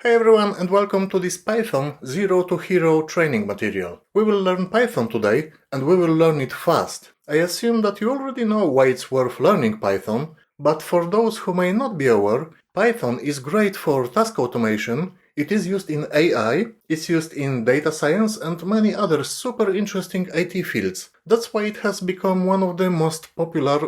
Hi everyone and welcome to this Python Zero to Hero training material. We will learn Python today and we will learn it fast. I assume that you already know why it's worth learning Python, but for those who may not be aware, Python is great for task automation, it is used in AI, it's used in data science and many other super interesting IT fields. That's why it has become one of the most popular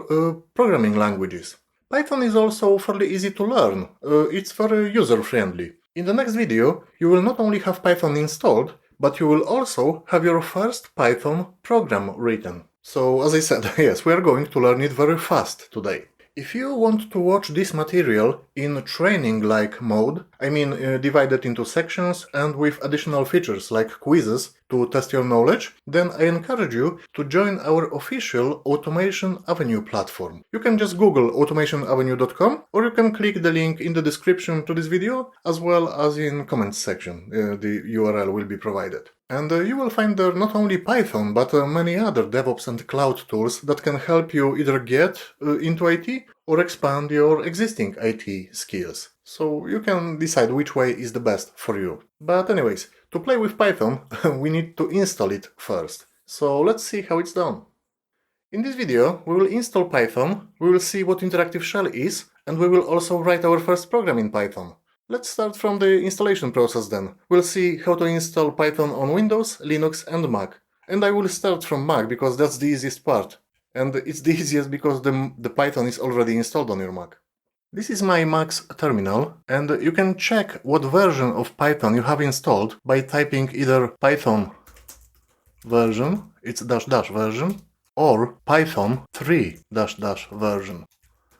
programming languages. Python is also fairly easy to learn, it's very user-friendly. In the next video, you will not only have Python installed, but you will also have your first Python program written. So, as I said, yes, we are going to learn it very fast today. If you want to watch this material in training-like mode, I mean divided into sections and with additional features like quizzes to test your knowledge, then I encourage you to join our official Automation Avenue platform. You can just Google automationavenue.com or you can click the link in the description to this video as well as in comments section. The URL will be provided. And you will find there not only Python, but many other DevOps and cloud tools that can help you either get into IT or expand your existing IT skills. So you can decide which way is the best for you. But anyways, to play with Python, we need to install it first. So let's see how it's done. In this video, we will install Python, we will see what interactive shell is, and we will also write our first program in Python. Let's start from the installation process then. We'll see how to install Python on Windows, Linux and Mac. And I will start from Mac because that's the easiest part. And it's the easiest because the Python is already installed on your Mac. This is my Mac's terminal, and you can check what version of Python you have installed by typing either Python version, it's -- version, or Python 3 -- version.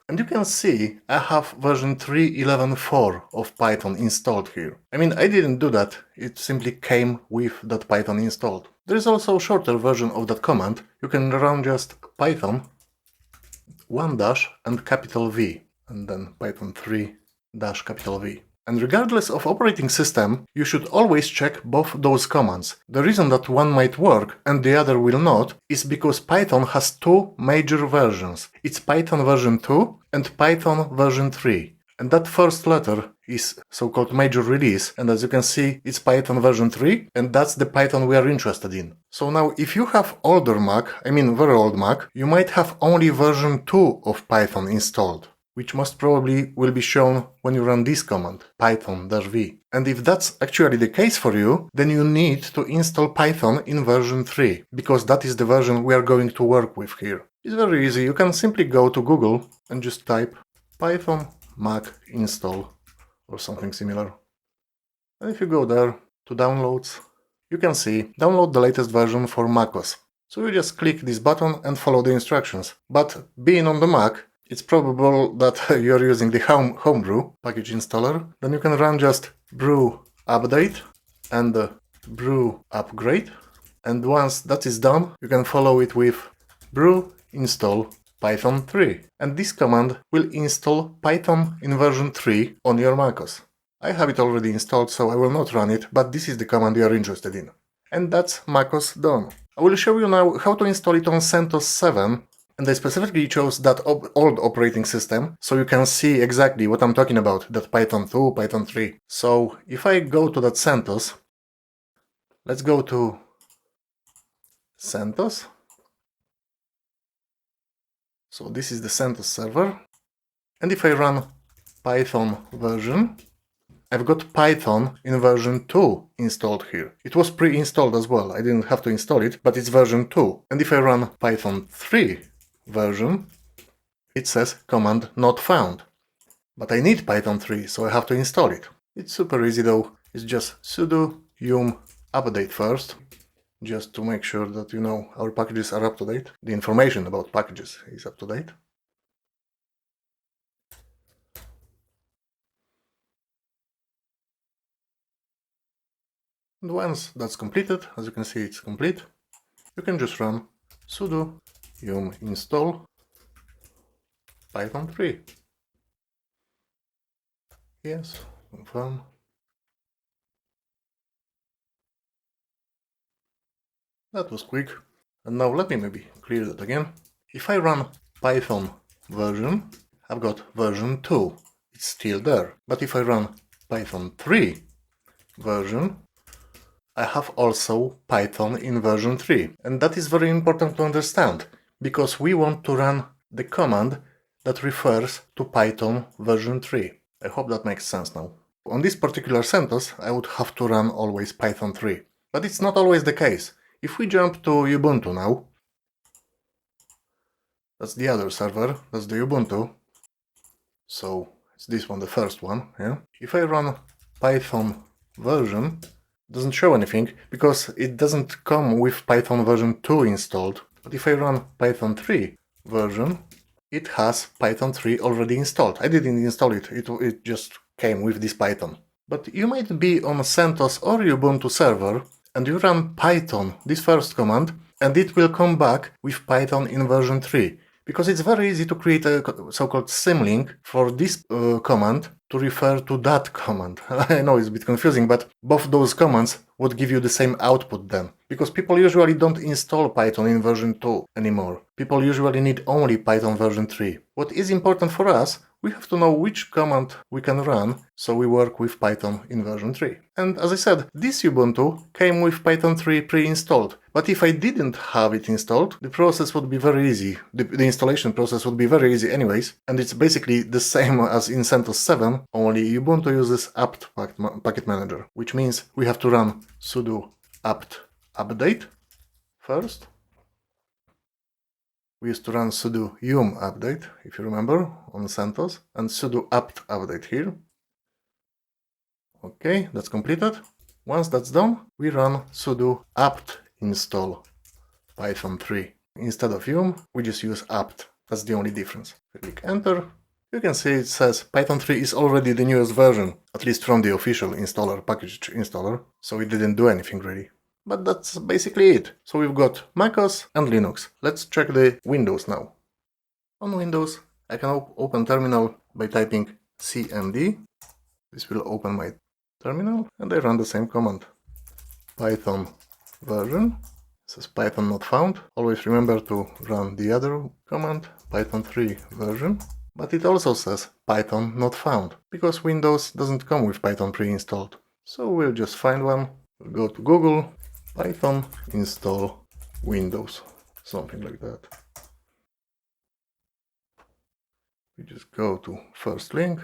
And you can see I have version 3.11.4 of Python installed here. I mean, I didn't do that, it simply came with that Python installed. There is also a shorter version of that command. You can run just Python 1- and capital V, and then Python 3 - capital V. And regardless of operating system, you should always check both those commands. The reason that one might work and the other will not is because Python has two major versions. It's Python version 2 and Python version 3. And that first letter is so-called major release, and as you can see, it's Python version 3, and that's the Python we are interested in. So now, if you have older Mac, I mean very old Mac, you might have only version 2 of Python installed, which most probably will be shown when you run this command, Python -v. And if that's actually the case for you, then you need to install Python in version 3, because that is the version we are going to work with here. It's very easy, you can simply go to Google and just type Python Mac install or something similar. And if you go there to downloads, you can see download the latest version for macOS. So you just click this button and follow the instructions. But being on the Mac, it's probable that you're using the Homebrew package installer. Then you can run just brew update and brew upgrade. And once that is done, you can follow it with brew install Python 3. And this command will install Python in version 3 on your macOS. I have it already installed, so I will not run it, but this is the command you are interested in. And that's macOS done. I will show you now how to install it on CentOS 7. And I specifically chose that old operating system, so you can see exactly what I'm talking about, that Python 2, Python 3. So if I go to that CentOS, let's go to CentOS. So this is the CentOS server. And if I run Python version, I've got Python in version 2 installed here. It was pre-installed as well, I didn't have to install it, but it's version 2. And if I run Python 3 version, it says command not found. But I need Python 3, so I have to install it. It's super easy though, it's just sudo yum update first, just to make sure that you know our packages are up to date. The information about packages is up to date. And once that's completed, as you can see it's complete, you can just run sudo yum install Python 3. Yes, confirm. That was quick. And now let me maybe clear that again. If I run Python version, I've got version 2. It's still there. But if I run Python 3 version, I have also Python in version 3. And that is very important to understand, because we want to run the command that refers to Python version 3. I hope that makes sense now. On this particular CentOS, I would have to run always Python 3. But it's not always the case. If we jump to Ubuntu now, that's the other server, that's the Ubuntu. So it's this one, the first one, yeah. If I run Python version, it doesn't show anything because it doesn't come with Python version 2 installed. But if I run Python 3 version, it has Python 3 already installed. I didn't install it, it just came with this Python. But you might be on a CentOS or Ubuntu server and you run Python, this first command, and it will come back with Python in version 3. Because it's very easy to create a so-called symlink for this command to refer to that command. I know it's a bit confusing, but both those commands would give you the same output then. Because people usually don't install Python in version 2 anymore. People usually need only Python version 3. What is important for us, we have to know which command we can run, so we work with Python in version 3. And as I said, this Ubuntu came with Python 3 pre-installed. But if I didn't have it installed, the process would be very easy. The installation process would be very easy anyways, and it's basically the same as in CentOS 7, only Ubuntu uses apt package manager, which means we have to run sudo apt update first. We used to run sudo yum update, if you remember, on CentOS, and sudo apt update here. Okay, that's completed. Once that's done, we run sudo apt install Python 3. Instead of yum, we just use apt. That's the only difference. Click enter. You can see it says Python 3 is already the newest version, at least from the official installer, package installer, so it didn't do anything really. But that's basically it. So we've got macOS and Linux. Let's check the Windows now. On Windows, I can open terminal by typing cmd. This will open my terminal, and I run the same command. Python version. It says Python not found. Always remember to run the other command, Python 3 version. But it also says Python not found, because Windows doesn't come with Python pre-installed. So we'll just find one. We'll go to Google, Python install Windows, something like that. We just go to first link,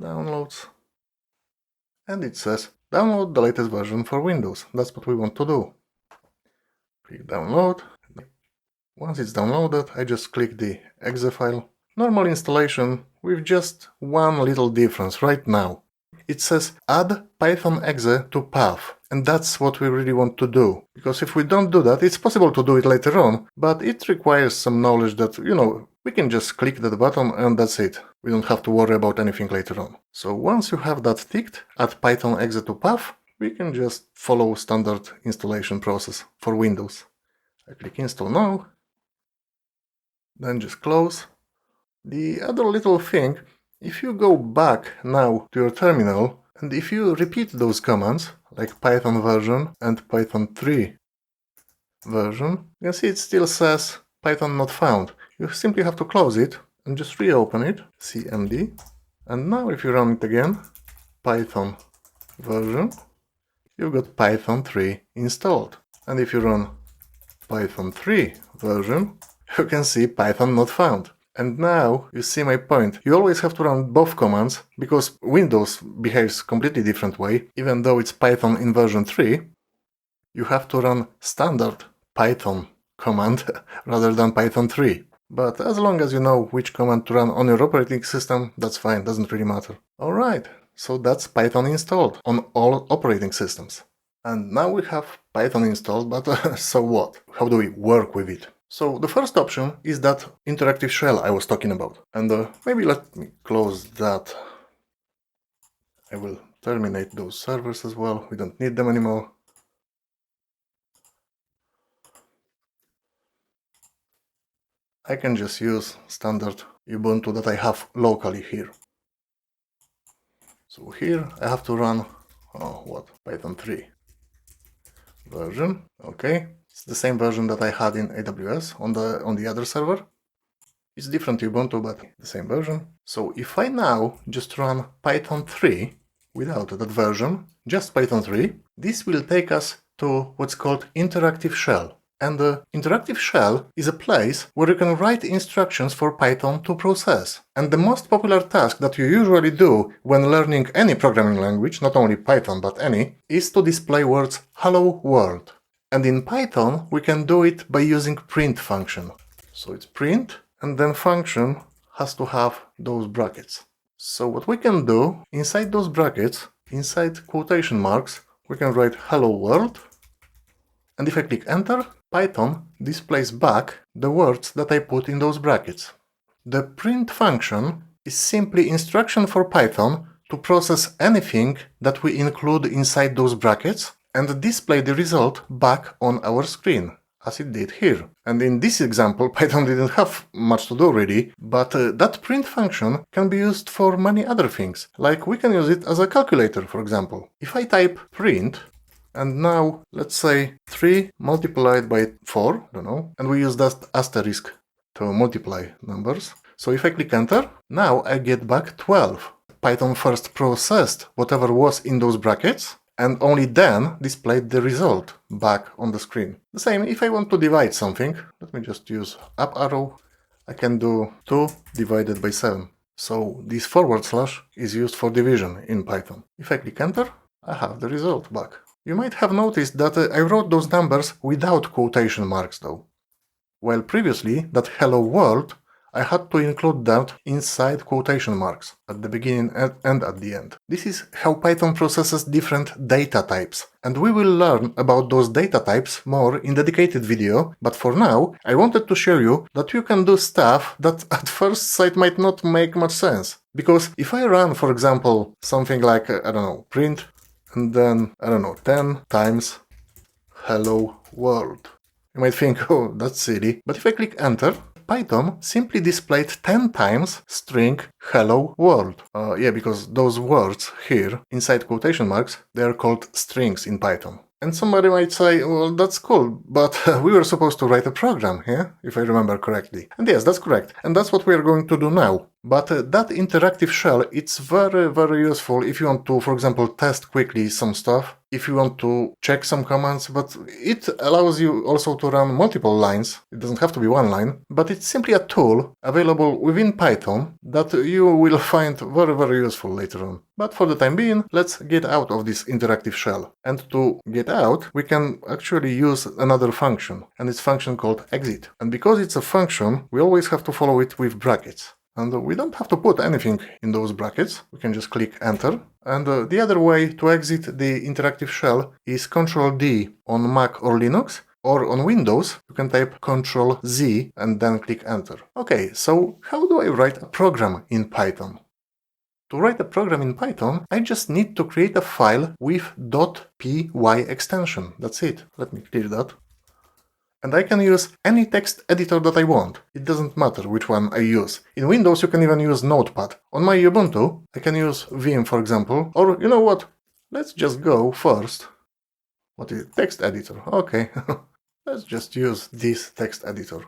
downloads, and it says download the latest version for Windows. That's what we want to do. Click download. Once it's downloaded, I just click the exe file. Normal installation with just one little difference right now. It says add Python exe to path, and that's what we really want to do. Because if we don't do that, it's possible to do it later on, but it requires some knowledge that, we can just click that button and that's it. We don't have to worry about anything later on. So once you have that ticked, add Python exe to path, we can just follow standard installation process for Windows. I click install now, then just close. The other little thing, if you go back now to your terminal, and if you repeat those commands, like Python version and Python 3 version, you can see it still says Python not found. You simply have to close it and just reopen it, cmd, and now if you run it again, Python version, you've got Python 3 installed. And if you run Python 3 version, you can see Python not found. And now you see my point. You always have to run both commands, because Windows behaves completely different way. Even though it's Python in version 3, you have to run standard Python command rather than Python 3. But as long as you know which command to run on your operating system, that's fine, doesn't really matter. Alright, so that's Python installed on all operating systems. And now we have Python installed, but so what? How do we work with it? So the first option is that interactive shell I was talking about. And maybe let me close that. I will terminate those servers as well. We don't need them anymore. I can just use standard Ubuntu that I have locally here. So here I have to run, Python 3 version. Okay. It's the same version that I had in AWS on the other server. It's different Ubuntu, but the same version. So if I now just run Python 3, without that version, just Python 3, this will take us to what's called interactive shell. And the interactive shell is a place where you can write instructions for Python to process. And the most popular task that you usually do when learning any programming language, not only Python but any, is to display words "Hello World." And in Python we can do it by using print function. So it's print, and then function has to have those brackets. So what we can do, inside those brackets, inside quotation marks, we can write "Hello World." And if I click enter, Python displays back the words that I put in those brackets. The print function is simply instruction for Python to process anything that we include inside those brackets and display the result back on our screen, as it did here. And in this example, Python didn't have much to do really, but that print function can be used for many other things. Like we can use it as a calculator, for example. If I type print, and now let's say 3 multiplied by 4, don't know, and we use that asterisk to multiply numbers. So if I click enter, now I get back 12. Python first processed whatever was in those brackets, and only then displayed the result back on the screen. The same if I want to divide something. Let me just use up arrow. I can do 2 divided by 7. So this forward slash is used for division in Python. If I click enter, I have the result back. You might have noticed that I wrote those numbers without quotation marks though. While previously, that hello world, I had to include that inside quotation marks, at the beginning and at the end. This is how Python processes different data types, and we will learn about those data types more in dedicated video, but for now, I wanted to show you that you can do stuff that at first sight might not make much sense. Because if I run, for example, something like, I don't know, print, and then, I don't know, 10 times hello world. You might think, oh, that's silly. But if I click enter, Python simply displayed 10 times string hello world. Yeah, because those words here, inside quotation marks, they are called strings in Python. And somebody might say, well, that's cool, but we were supposed to write a program, yeah? If I remember correctly. And yes, that's correct. And that's what we are going to do now. But that interactive shell, it's very, very useful if you want to, for example, test quickly some stuff, if you want to check some commands, but it allows you also to run multiple lines. It doesn't have to be one line, but it's simply a tool available within Python that you will find very, very useful later on. But for the time being, let's get out of this interactive shell. And to get out, we can actually use another function, and it's a function called exit. And because it's a function, we always have to follow it with brackets. And we don't have to put anything in those brackets. We can just click enter. And the other way to exit the interactive shell is Ctrl-D on Mac or Linux. Or on Windows, you can type Ctrl-Z and then click enter. Okay, so how do I write a program in Python? To write a program in Python, I just need to create a file with .py extension. That's it. Let me clear that. And I can use any text editor that I want. It doesn't matter which one I use. In Windows you can even use Notepad. On my Ubuntu I can use Vim, for example. Or you know what? Let's just go first. What is it? Text editor. Okay. Let's just use this text editor.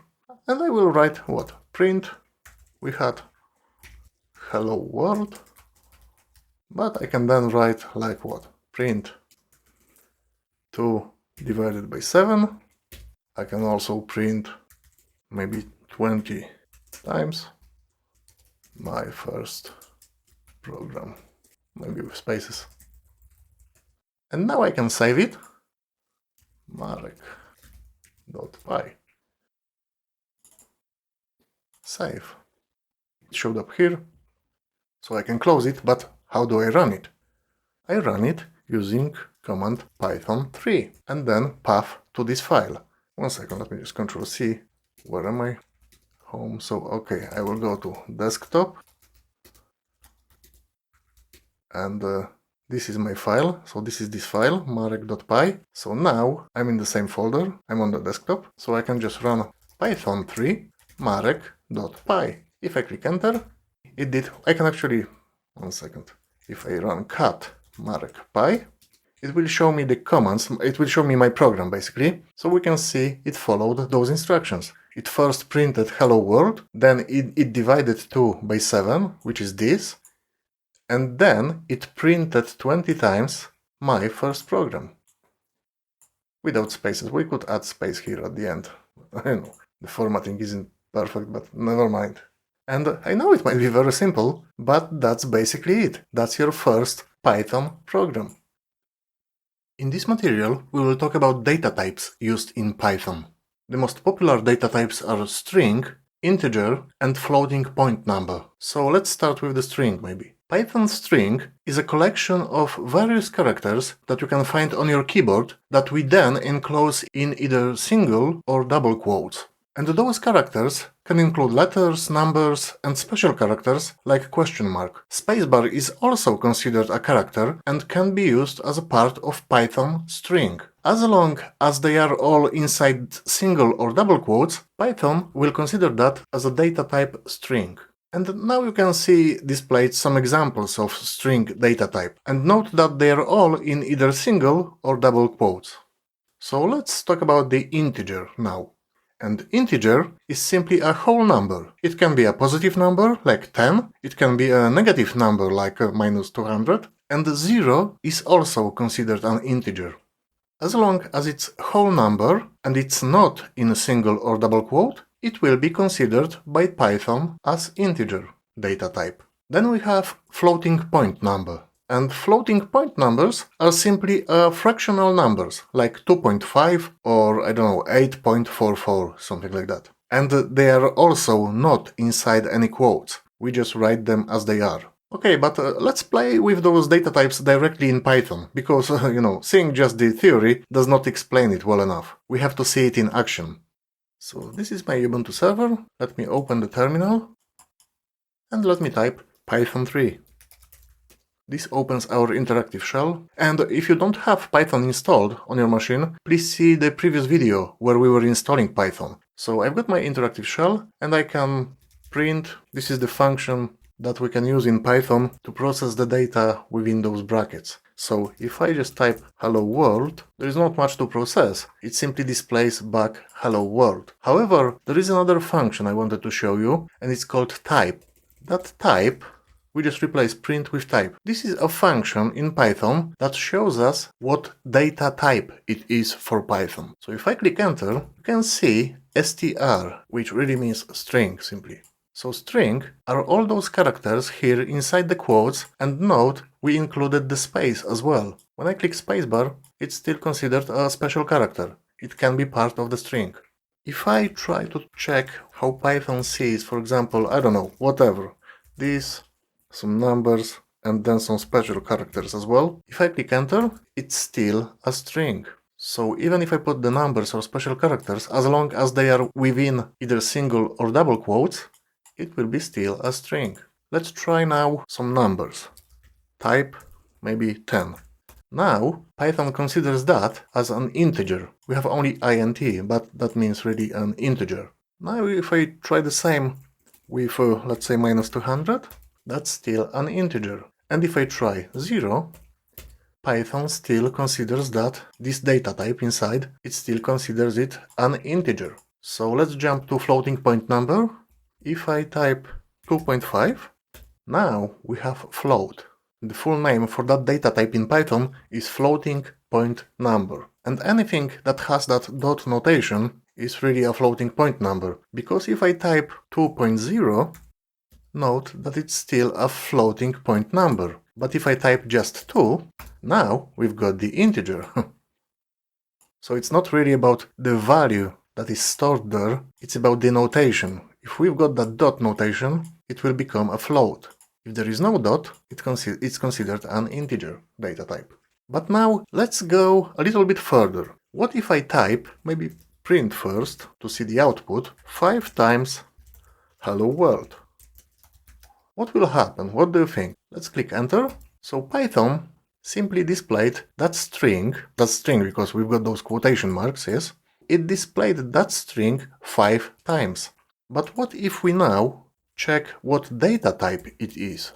And I will write what? Print. We had hello world. But I can then write like what? Print 2 divided by 7. I can also print maybe 20 times my first program, maybe with spaces. And now I can save it, marek.py. Save. It showed up here, so I can close it, but how do I run it? I run it using command python3 and then path to this file. One second, let me just Ctrl-C. Where am I? Home. So, okay, I will go to desktop. And this is my file. So this is this file, marek.py. So now I'm in the same folder. I'm on the desktop. So I can just run python3 marek.py. If I click enter, it did. I can actually, one second. If I run cat marek.py, it will show me the commands, it will show me my program basically, so we can see it followed those instructions. It first printed hello world, then it divided 2 by 7, which is this, and then it printed 20 times my first program. Without spaces. We could add space here at the end. I know, the formatting isn't perfect, but never mind. And I know it might be very simple, but that's basically it. That's your first Python program. In this material, we will talk about data types used in Python. The most popular data types are string, integer, and floating point number. So let's start with the string maybe. Python string is a collection of various characters that you can find on your keyboard that we then enclose in either single or double quotes. And those characters can include letters, numbers, and special characters like question mark. Spacebar is also considered a character and can be used as a part of Python string. As long as they are all inside single or double quotes, Python will consider that as a data type string. And now you can see displayed some examples of string data type, and note that they are all in either single or double quotes. So let's talk about the integer now. And integer is simply a whole number. It can be a positive number, like 10, it can be a negative number, like minus 200, and 0 is also considered an integer. As long as it's a whole number and it's not in a single or double quote, it will be considered by Python as integer data type. Then we have floating point number. And floating point numbers are simply fractional numbers, like 2.5 or, 8.44, something like that. And they are also not inside any quotes. We just write them as they are. Okay, but let's play with those data types directly in Python, because, seeing just the theory does not explain it well enough. We have to see it in action. So this is my Ubuntu server. Let me open the terminal and let me type Python 3. This opens our interactive shell, and if you don't have Python installed on your machine, please see the previous video where we were installing Python. So I've got my interactive shell and I can print. This is the function that we can use in Python to process the data within those brackets. So if I just type hello world, there is not much to process. It simply displays back hello world. However, there is another function I wanted to show you, and it's called type. That type, we just replace print with type. This is a function in Python that shows us what data type it is for Python. So if I click enter, you can see str, which really means string simply. So string are all those characters here inside the quotes, and note we included the space as well. When I click spacebar, it's still considered a special character. It can be part of the string. If I try to check how Python sees, for example, whatever, this, some numbers, and then some special characters as well, if I click enter, it's still a string. So even if I put the numbers or special characters, as long as they are within either single or double quotes, it will be still a string. Let's try now some numbers. Type maybe 10. Now Python considers that as an integer. We have only int, but that means really an integer. Now if I try the same with let's say minus 200, that's still an integer. And if I try 0, Python still considers that this data type inside, it still considers it an integer. So let's jump to floating point number. If I type 2.5, now we have float. The full name for that data type in Python is floating point number. And anything that has that dot notation is really a floating point number, because if I type 2.0, note that it's still a floating point number. But if I type just 2, now we've got the integer. So it's not really about the value that is stored there, it's about the notation. If we've got that dot notation, it will become a float. If there is no dot, it's considered an integer data type. But now let's go a little bit further. What if I type, maybe print first to see the output, 5 times hello world? What will happen? What do you think? Let's click enter. So Python simply displayed that string because we've got those quotation marks, yes? It displayed that string 5 times. But what if we now check what data type it is?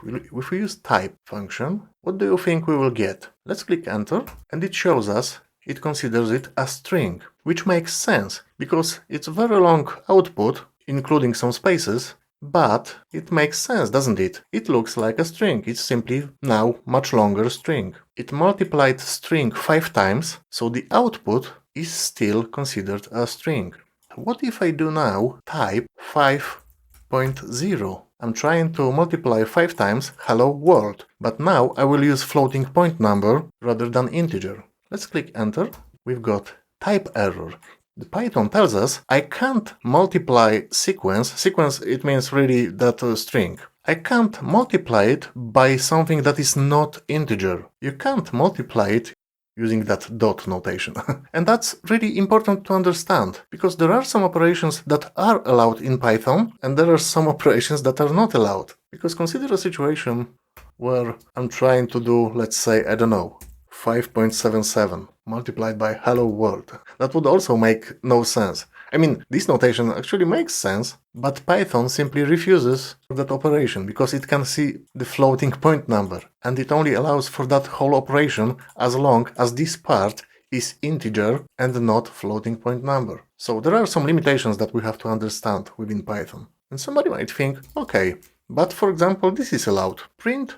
If we use type function, what do you think we will get? Let's click enter, and it shows us it considers it a string, which makes sense because it's a very long output, including some spaces, But it makes sense, doesn't it? It looks like a string. It's simply now much longer string. It multiplied string 5 times, so the output is still considered a string. What if I do now type 5.0? I'm trying to multiply 5 times hello world, but now I will use floating point number rather than integer. Let's click enter. We've got type error. The Python tells us I can't multiply sequence. Sequence, it means really that string. I can't multiply it by something that is not integer. You can't multiply it using that dot notation. And that's really important to understand, because there are some operations that are allowed in Python, and there are some operations that are not allowed. Because consider a situation where I'm trying to do, let's say, I don't know, 5.77 multiplied by hello world. That would also make no sense. I mean, this notation actually makes sense, but Python simply refuses that operation because it can see the floating point number, and it only allows for that whole operation as long as this part is integer and not floating point number. So there are some limitations that we have to understand within Python. And somebody might think, okay, but for example, this is allowed. Print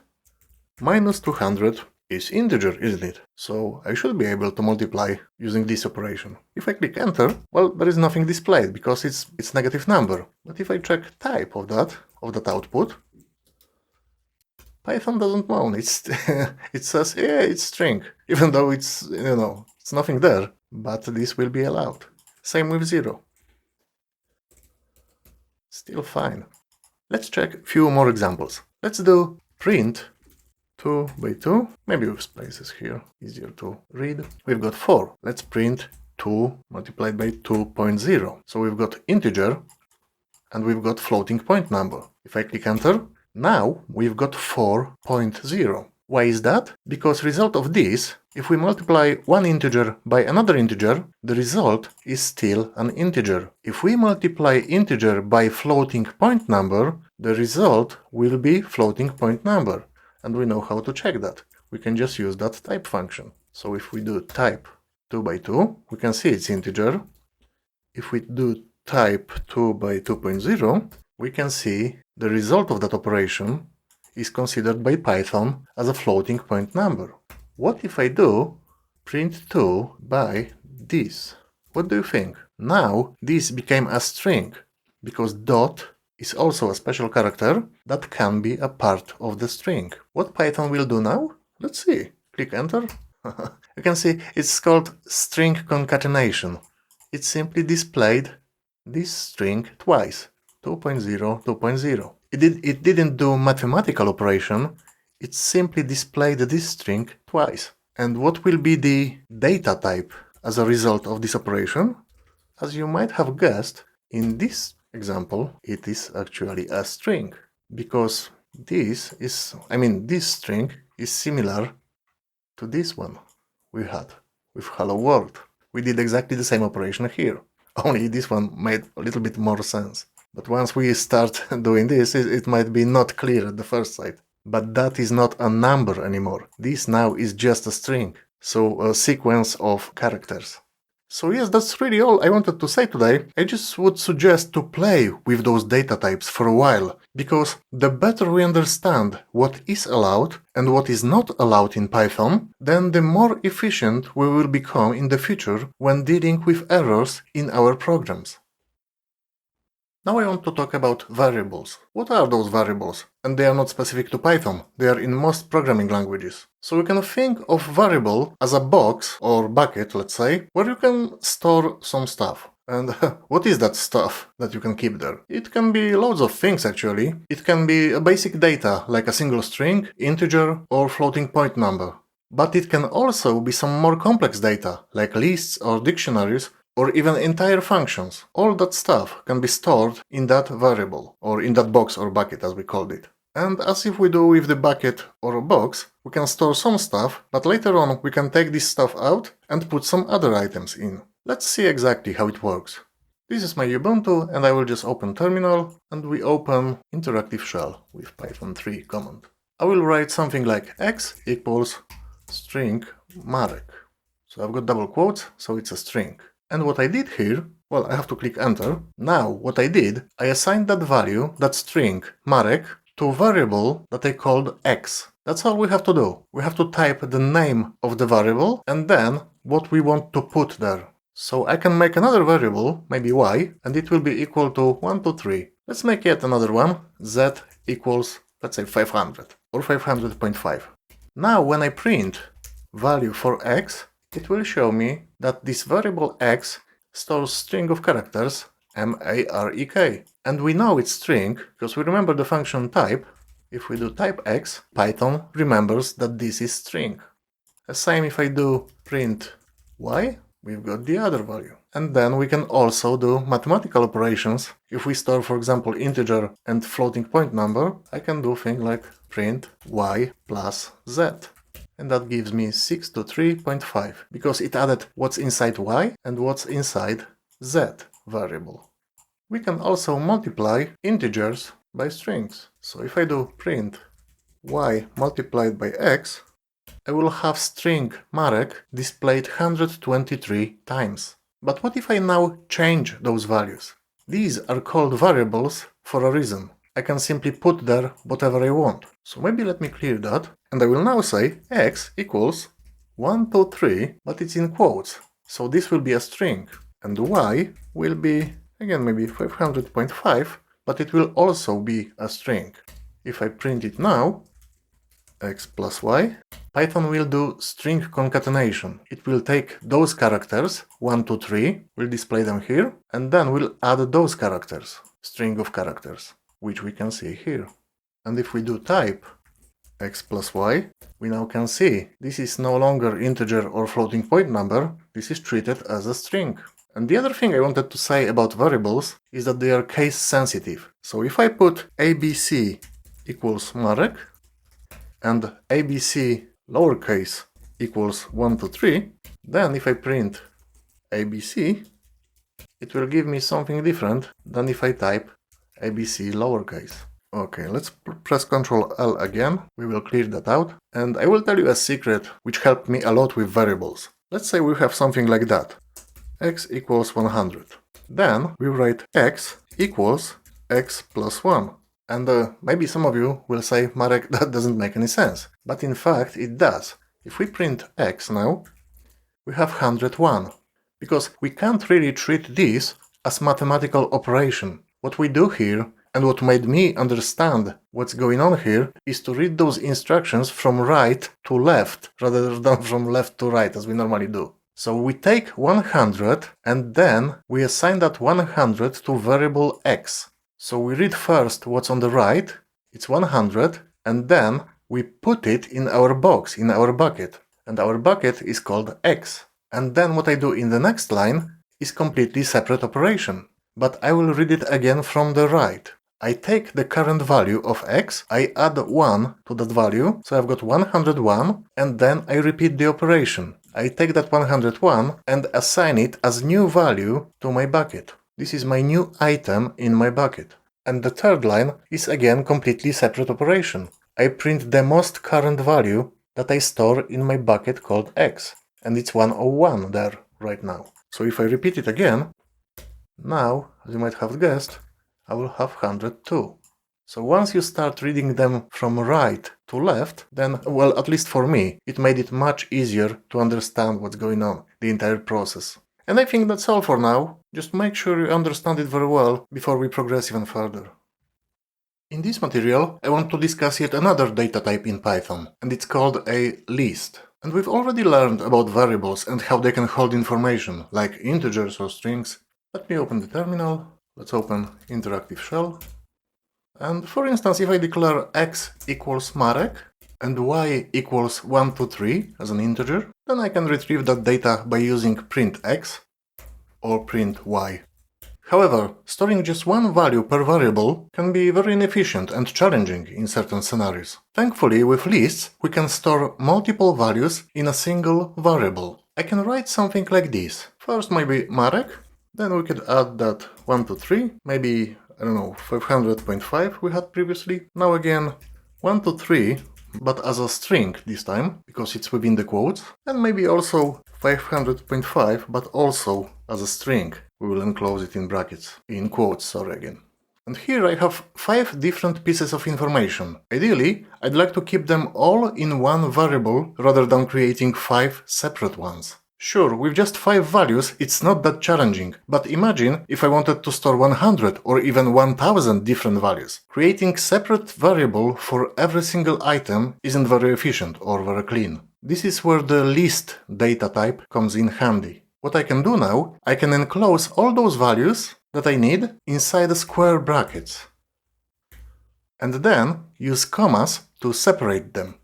minus 200 is integer, isn't it? So I should be able to multiply using this operation. If I click enter, well, there is nothing displayed because it's negative number. But if I check type of that output, Python doesn't moan. It says, yeah, it's string, even though it's nothing there, but this will be allowed. Same with 0. Still fine. Let's check a few more examples. Let's do print 2 by 2, maybe with spaces here, easier to read. We've got 4. Let's print 2 multiplied by 2.0. So we've got integer and we've got floating point number. If I click enter, now we've got 4.0. Why is that? Because result of this, if we multiply one integer by another integer, the result is still an integer. If we multiply integer by floating point number, the result will be floating point number. And we know how to check that. We can just use that type function. So if we do type 2 by 2, we can see it's integer. If we do type 2 by 2.0, we can see the result of that operation is considered by Python as a floating point number. What if I do print 2 by this? What do you think? Now this became a string, because dot is also a special character that can be a part of the string. What Python will do now? Let's see. Click enter. You can see it's called string concatenation. It simply displayed this string twice, 2.0, 2.0. It didn't do mathematical operation, it simply displayed this string twice. And what will be the data type as a result of this operation? As you might have guessed, in this example, it is actually a string, because this string is similar to this one we had with hello world. We did exactly the same operation here, only this one made a little bit more sense. But once we start doing this, it might be not clear at the first sight. But that is not a number anymore. This now is just a string, so a sequence of characters. So yes, that's really all I wanted to say today. I just would suggest to play with those data types for a while, because the better we understand what is allowed and what is not allowed in Python, then the more efficient we will become in the future when dealing with errors in our programs. Now I want to talk about variables. What are those variables? And they are not specific to Python, they are in most programming languages. So you can think of variable as a box or bucket, let's say, where you can store some stuff. And what is that stuff that you can keep there? It can be loads of things actually. It can be a basic data like a single string, integer or floating point number. But it can also be some more complex data like lists or dictionaries, or even entire functions. All that stuff can be stored in that variable, or in that box or bucket as we called it. And as if we do with the bucket or a box, we can store some stuff, but later on we can take this stuff out and put some other items in. Let's see exactly how it works. This is my Ubuntu, and I will just open terminal, and we open interactive shell with Python 3 command. I will write something like x equals string Marek. So I've got double quotes, so it's a string. And what I did here Well, I have to click enter. Now, what I did, I assigned that value, that string, Marek, to a variable that I called x. That's all we have to do. We have to type the name of the variable and then what we want to put there. So I can make another variable, maybe y, and it will be equal to 1, 2, 3. Let's make yet another one, z equals, let's say 500 or 500.5. Now when I print value for x, it will show me that this variable x stores string of characters marek. And we know it's string because we remember the function type. If we do type x, Python remembers that this is string. The same if I do print y, we've got the other value. And then we can also do mathematical operations. If we store, for example, integer and floating point number, I can do things like print y plus z. And that gives me 623.5, because it added what's inside y and what's inside z variable. We can also multiply integers by strings. So if I do print y multiplied by x, I will have string Marek displayed 123 times. But what if I now change those values? These are called variables for a reason. I can simply put there whatever I want. So maybe let me clear that, and I will now say x equals 1, 2, 3, but it's in quotes. So this will be a string, and y will be, again, maybe 500.5, but it will also be a string. If I print it now, x plus y, Python will do string concatenation. It will take those characters, 1, 2, 3, will display them here, and then will add those characters, string of characters, which we can see here. And if we do type x plus y, we now can see this is no longer integer or floating point number, this is treated as a string. And the other thing I wanted to say about variables is that they are case sensitive. So if I put abc equals Marek and abc lowercase equals 1, 2, 3, then if I print abc, it will give me something different than if I type abc lowercase. Okay, let's press Ctrl L again, we will clear that out, and I will tell you a secret which helped me a lot with variables. Let's say we have something like that, x equals 100. Then we write x equals x plus 1. And maybe some of you will say, Marek, that doesn't make any sense. But in fact, it does. If we print x now, we have 101. Because we can't really treat this as mathematical operation. What we do here, and what made me understand what's going on here, is to read those instructions from right to left, rather than from left to right, as we normally do. So we take 100, and then we assign that 100 to variable x. So we read first what's on the right, it's 100, and then we put it in our box, in our bucket. And our bucket is called x. And then what I do in the next line is completely separate operation. But I will read it again from the right. I take the current value of x, I add 1 to that value, so I've got 101, and then I repeat the operation. I take that 101 and assign it as new value to my bucket. This is my new item in my bucket. And the third line is again completely separate operation. I print the most current value that I store in my bucket called x. And it's 101 there right now. So if I repeat it again, now, as you might have guessed, I will have 102. So once you start reading them from right to left, then, well, at least for me, it made it much easier to understand what's going on, the entire process. And I think that's all for now. Just make sure you understand it very well before we progress even further. In this material, I want to discuss yet another data type in Python, and it's called a list. And we've already learned about variables and how they can hold information, like integers or strings. Let me open the terminal. Let's open Interactive Shell. And for instance, if I declare x equals Marek and y equals 1, 2, 3 as an integer, then I can retrieve that data by using print x or print y. However, storing just one value per variable can be very inefficient and challenging in certain scenarios. Thankfully, with lists, we can store multiple values in a single variable. I can write something like this. First maybe Marek, then we could add that 1, 2, 3, maybe, I don't know, 500.5 we had previously. Now again, 1, 2, 3, but as a string this time, because it's within the quotes, and maybe also 500.5, but also as a string. we will enclose it in brackets, in quotes, sorry again. And here I have 5 different pieces of information. Ideally, I'd like to keep them all in one variable rather than creating 5 separate ones. Sure, with just 5 values it's not that challenging, but imagine if I wanted to store 100 or even 1000 different values. Creating separate variable for every single item isn't very efficient or very clean. This is where the list data type comes in handy. What I can do now, I can enclose all those values that I need inside the square brackets, and then use commas to separate them.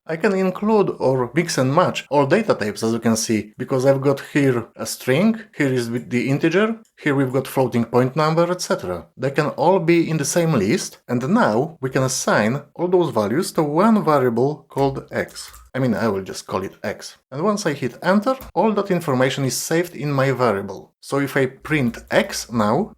I can include or mix and match all data types, as you can see, because I've got here a string, here is with the integer, here we've got floating point number, etc. They can all be in the same list, and now we can assign all those values to one variable called x. I will just call it x. And once I hit enter, all that information is saved in my variable. So if I print x now,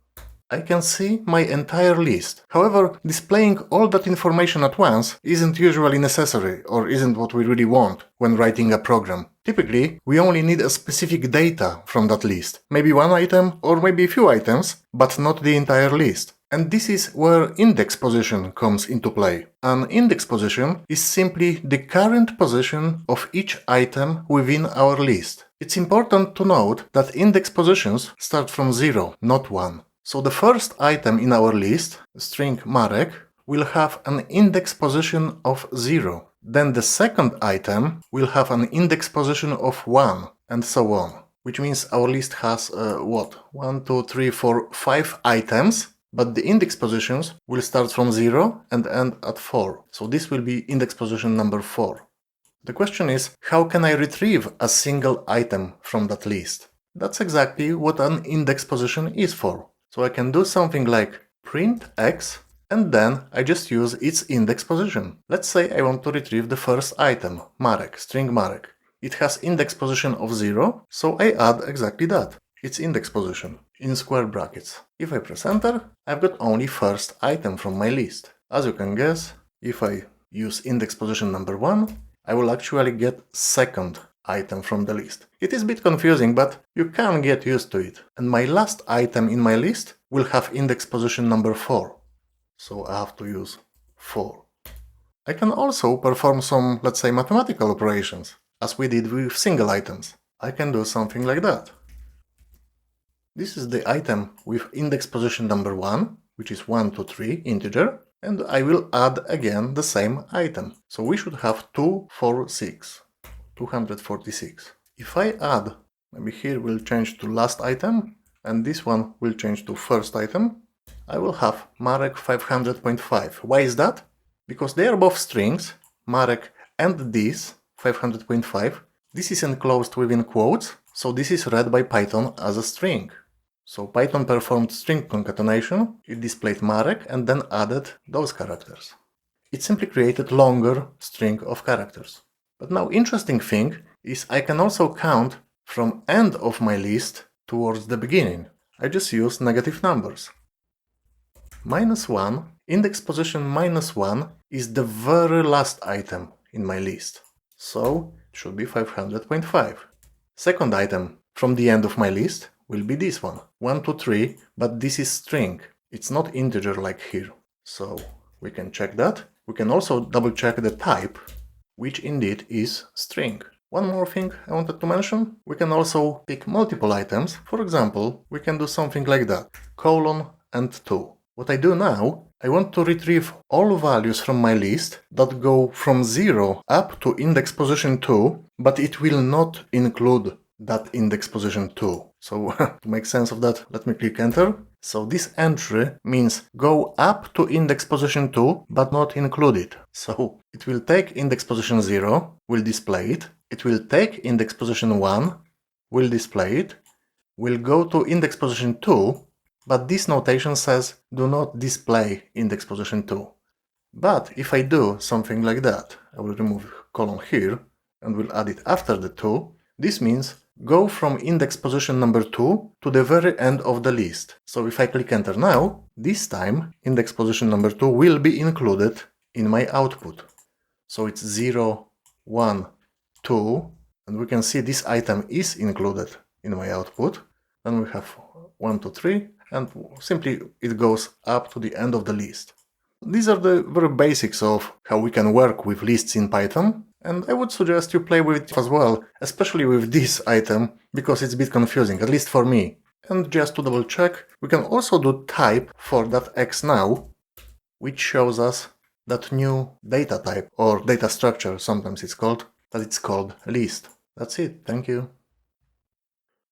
I can see my entire list. However, displaying all that information at once isn't usually necessary or isn't what we really want when writing a program. Typically, we only need a specific data from that list. Maybe one item or maybe a few items, but not the entire list. And this is where index position comes into play. An index position is simply the current position of each item within our list. It's important to note that index positions start from 0, not 1. So the first item in our list, string Marek, will have an index position of 0. Then the second item will have an index position of 1, and so on. Which means our list has, 1, 2, 3, 4, 5 items, but the index positions will start from 0 and end at 4. So this will be index position number 4. The question is, how can I retrieve a single item from that list? That's exactly what an index position is for. So I can do something like print x, and then I just use its index position. Let's say I want to retrieve the first item, Marek, string Marek. It has index position of 0, so I add exactly that, its index position, in square brackets. If I press enter, I've got only first item from my list. As you can guess, if I use index position number 1, I will actually get second item from the list. It is a bit confusing, but you can get used to it. And my last item in my list will have index position number 4. So I have to use 4. I can also perform some, let's say, mathematical operations, as we did with single items. I can do something like that. This is the item with index position number 1, which is 1 to 3 integer, and I will add again the same item. So we should have 246. 246. If I add, maybe here will change to last item, and this one will change to first item, I will have Marek 500.5. Why is that? Because they are both strings, Marek and this, 500.5. This is enclosed within quotes, so this is read by Python as a string. So Python performed string concatenation, it displayed Marek and then added those characters. It simply created longer string of characters. But now interesting thing is I can also count from end of my list towards the beginning. I just use negative numbers. -1, index position -1 is the very last item in my list. So it should be 500.5. Second item from the end of my list will be this one, 1 to 3, but this is string. It's not integer like here. So we can check that. We can also double check the type, which indeed is string. One more thing I wanted to mention, we can also pick multiple items. For example, we can do something like that, colon and 2. What I do now, I want to retrieve all values from my list that go from 0 up to index position 2, but it will not include that index position 2. So to make sense of that, let me click enter. So this entry means go up to index position 2, but not include it. So it will take index position 0, will display it. It will take index position 1, will display it. Will go to index position 2, but this notation says do not display index position 2. But if I do something like that, I will remove colon here and will add it after the 2. This means go from index position number 2 to the very end of the list. So if I click enter now, this time index position number 2 will be included in my output. So it's 0, 1, 2, and we can see this item is included in my output. then we have 1, 2, 3, and simply it goes up to the end of the list. These are the very basics of how we can work with lists in Python, and I would suggest you play with it as well, especially with this item, because it's a bit confusing, at least for me. And just to double check, we can also do type for that X now, which shows us that new data type, or data structure sometimes it's called, that it's called list. That's it, thank you.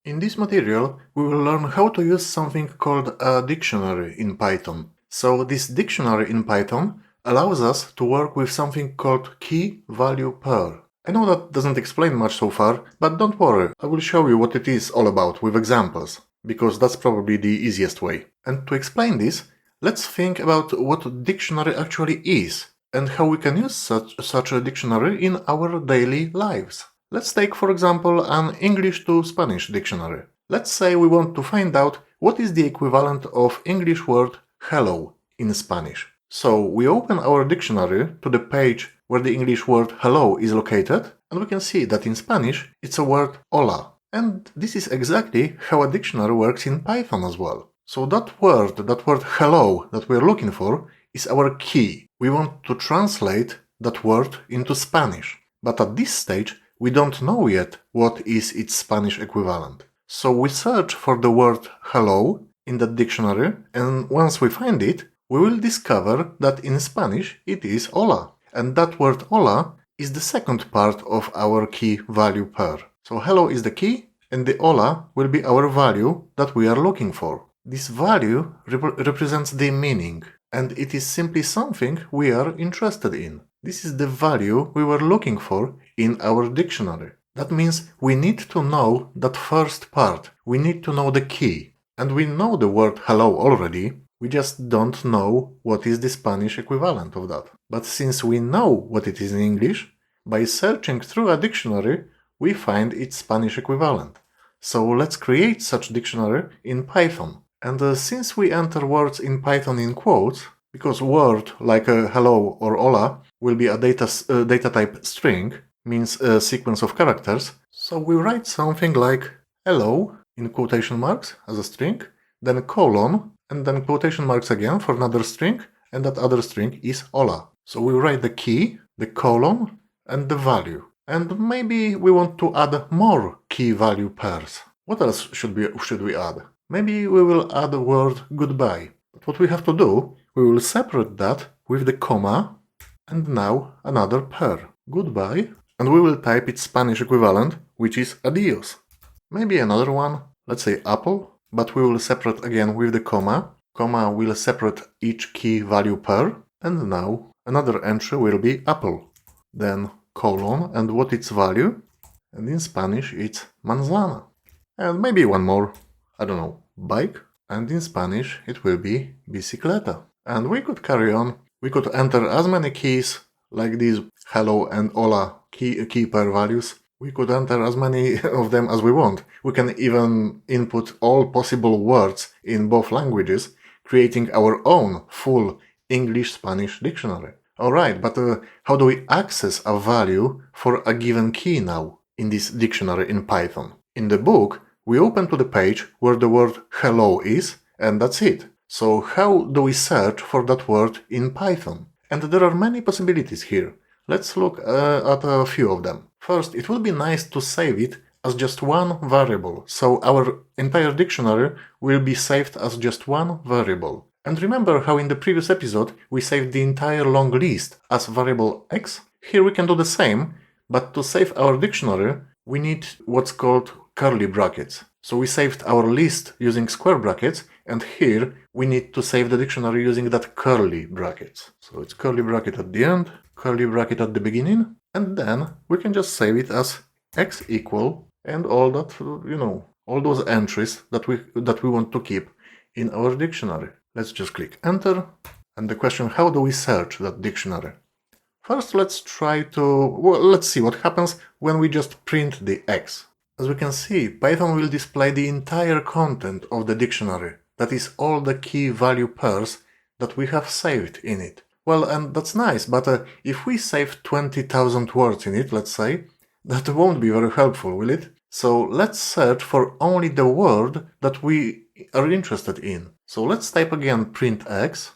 In this material, we will learn how to use something called a dictionary in Python. So this dictionary in Python allows us to work with something called key value pair. I know that doesn't explain much so far, but don't worry, I will show you what it is all about with examples, because that's probably the easiest way. And to explain this, let's think about what a dictionary actually is, and how we can use such a dictionary in our daily lives. Let's take, for example, an English to Spanish dictionary. Let's say we want to find out what is the equivalent of English word hello in Spanish. So we open our dictionary to the page where the English word hello is located, and we can see that in Spanish it's a word hola. And this is exactly how a dictionary works in Python as well. So that word hello that we're looking for is our key. We want to translate that word into Spanish. But at this stage, we don't know yet what is its Spanish equivalent. So we search for the word hello in the dictionary, and once we find it, we will discover that in Spanish it is hola. And that word hola is the second part of our key value pair. So hello is the key, and the hola will be our value that we are looking for. This value represents the meaning, and it is simply something we are interested in. This is the value we were looking for in our dictionary. That means we need to know that first part. We need to know the key. And we know the word hello already, we just don't know what is the Spanish equivalent of that. But since we know what it is in English, by searching through a dictionary, we find its Spanish equivalent. So let's create such dictionary in Python. And since we enter words in Python in quotes, because word like hello or hola will be a data type string, means a sequence of characters, so we write something like hello in quotation marks as a string, then a colon, and then quotation marks again for another string, and that other string is hola. So we write the key, the colon, and the value. And maybe we want to add more key value pairs. What else should we add? Maybe we will add the word goodbye. But what we have to do, we will separate that with the comma, and now another pair, goodbye, and we will type its Spanish equivalent, which is adios. Maybe another one, let's say apple, but we will separate again with the comma. Comma will separate each key value pair, and now another entry will be apple. Then colon and what its value, and in Spanish it's manzana. And maybe one more, I don't know, bike, and in Spanish it will be bicicleta. And we could carry on, we could enter as many keys like these hello and hola key pair values. We could enter as many of them as we want. We can even input all possible words in both languages, creating our own full English-Spanish dictionary. Alright, but how do we access a value for a given key now in this dictionary in Python? In the book, we open to the page where the word hello is, and that's it. So how do we search for that word in Python? And there are many possibilities here. Let's look at a few of them. First, it would be nice to save it as just one variable, so our entire dictionary will be saved as just one variable. And remember how in the previous episode we saved the entire long list as variable x? Here we can do the same, but to save our dictionary we need what's called curly brackets. So we saved our list using square brackets, and here we need to save the dictionary using that curly brackets. So it's curly bracket at the end, curly bracket at the beginning, and then we can just save it as x equal and all that, all those entries that we want to keep in our dictionary. Let's just click enter, and the question, how do we search that dictionary? First, let's see what happens when we just print the x. As we can see, Python will display the entire content of the dictionary, that is all the key value pairs that we have saved in it. Well, and that's nice, but if we save 20,000 words in it, let's say, that won't be very helpful, will it? So let's search for only the word that we are interested in. So let's type again print x,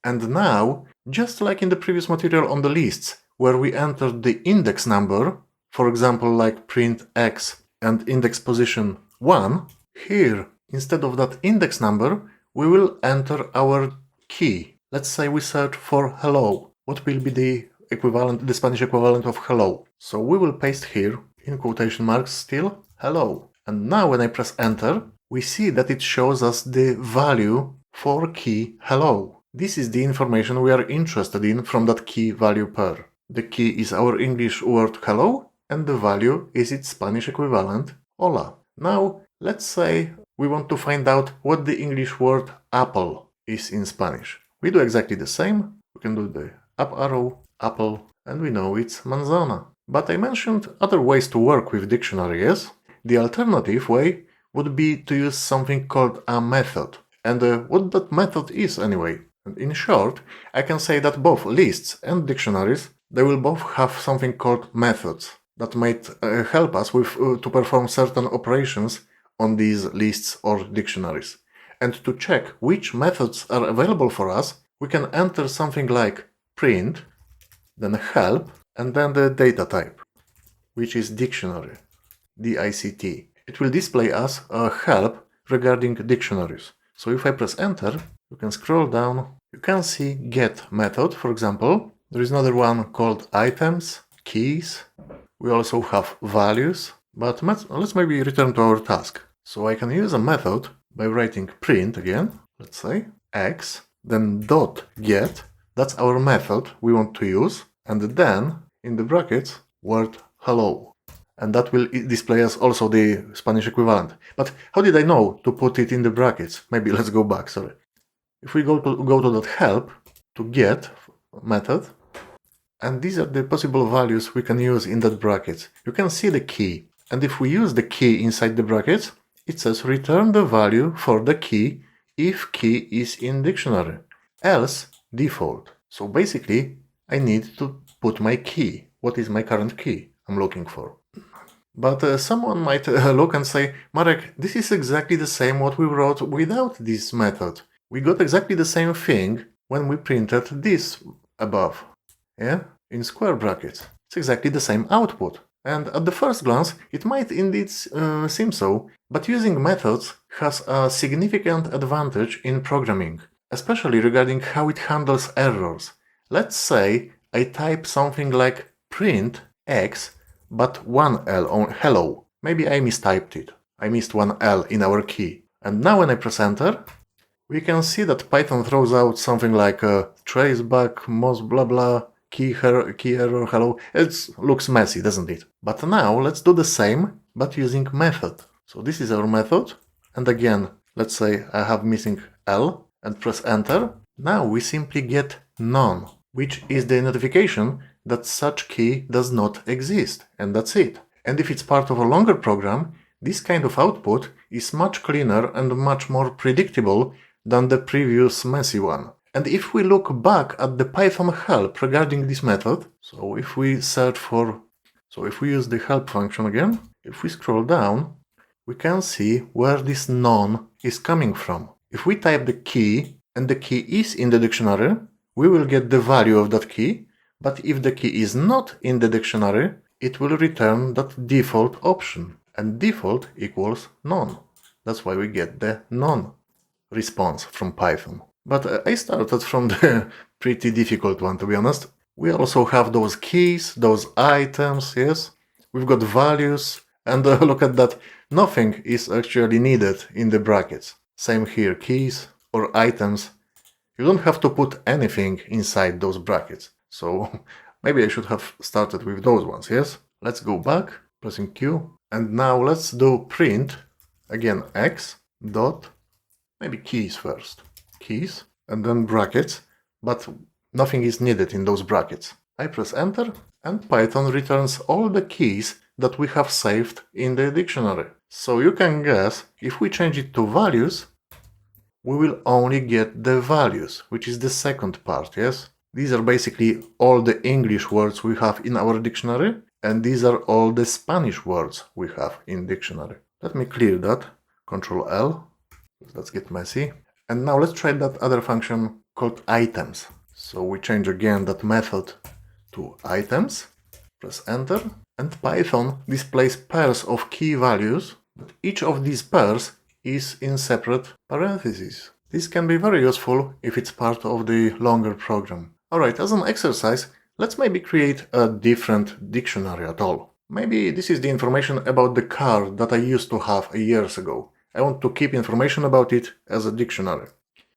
and now, just like in the previous material on the lists, where we entered the index number, for example like print x and index position 1, here, instead of that index number, we will enter our key. Let's say we search for hello. What will be the equivalent, the Spanish equivalent of hello? So we will paste here, in quotation marks still, hello. And now when I press enter, we see that it shows us the value for key hello. This is the information we are interested in from that key value pair. The key is our English word hello, and the value is its Spanish equivalent, hola. Now, let's say we want to find out what the English word apple is in Spanish. We do exactly the same. We can do the up arrow, apple, and we know it's manzana. But I mentioned other ways to work with dictionary, yes? The alternative way would be to use something called a method. And what that method is anyway. And in short, I can say that both lists and dictionaries, they will both have something called methods that might help us with to perform certain operations on these lists or dictionaries. And to check which methods are available for us, we can enter something like print, then help, and then the data type, which is dictionary, DICT. It will display us a help regarding dictionaries. So if I press enter, you can scroll down, you can see get method, for example. There is another one called items, keys. We also have values, but let's maybe return to our task. So I can use a method by writing print again, let's say, x, then dot get, that's our method we want to use, and then in the brackets, word hello. And that will display us also the Spanish equivalent. But how did I know to put it in the brackets? Maybe let's go back, sorry. If we go to that help, to get method, and these are the possible values we can use in that bracket. You can see the key, and if we use the key inside the brackets, it says return the value for the key if key is in dictionary, else default. So basically, I need to put my key. What is my current key I'm looking for? But someone might look and say, Marek, this is exactly the same what we wrote without this method. We got exactly the same thing when we printed this above. Yeah? In square brackets. It's exactly the same output. And at the first glance, it might indeed seem so, but using methods has a significant advantage in programming, especially regarding how it handles errors. Let's say I type something like print x, but one L on hello. Maybe I mistyped it. I missed one L in our key. And now when I press enter, we can see that Python throws out something like traceback, mos blah blah, key error, hello. It looks messy, doesn't it? But now let's do the same, but using method. So this is our method. And again, let's say I have missing L and press enter. Now we simply get none, which is the notification that such key does not exist. And that's it. And if it's part of a longer program, this kind of output is much cleaner and much more predictable than the previous messy one. And if we look back at the Python help regarding this method, so if we use the help function again, if we scroll down, we can see where this none is coming from. If we type the key and the key is in the dictionary, we will get the value of that key, but if the key is not in the dictionary, it will return that default option, and default equals none. That's why we get the none response from Python. But I started from the pretty difficult one, to be honest. We also have those keys, those items, yes? We've got values, and look at that, nothing is actually needed in the brackets. Same here, keys or items. You don't have to put anything inside those brackets. So maybe I should have started with those ones, yes? Let's go back, pressing Q, and now let's do print, again x, dot, maybe keys first. Keys, and then brackets, but nothing is needed in those brackets. I press enter, and Python returns all the keys that we have saved in the dictionary. So you can guess, if we change it to values, we will only get the values, which is the second part, yes? These are basically all the English words we have in our dictionary, and these are all the Spanish words we have in dictionary. Let me clear that. Control L. Let's get messy. And now let's try that other function called items. So we change again that method to items. Press enter. And Python displays pairs of key values, but each of these pairs is in separate parentheses. This can be very useful if it's part of the longer program. Alright, as an exercise, let's maybe create a different dictionary at all. Maybe this is the information about the car that I used to have years ago. I want to keep information about it as a dictionary.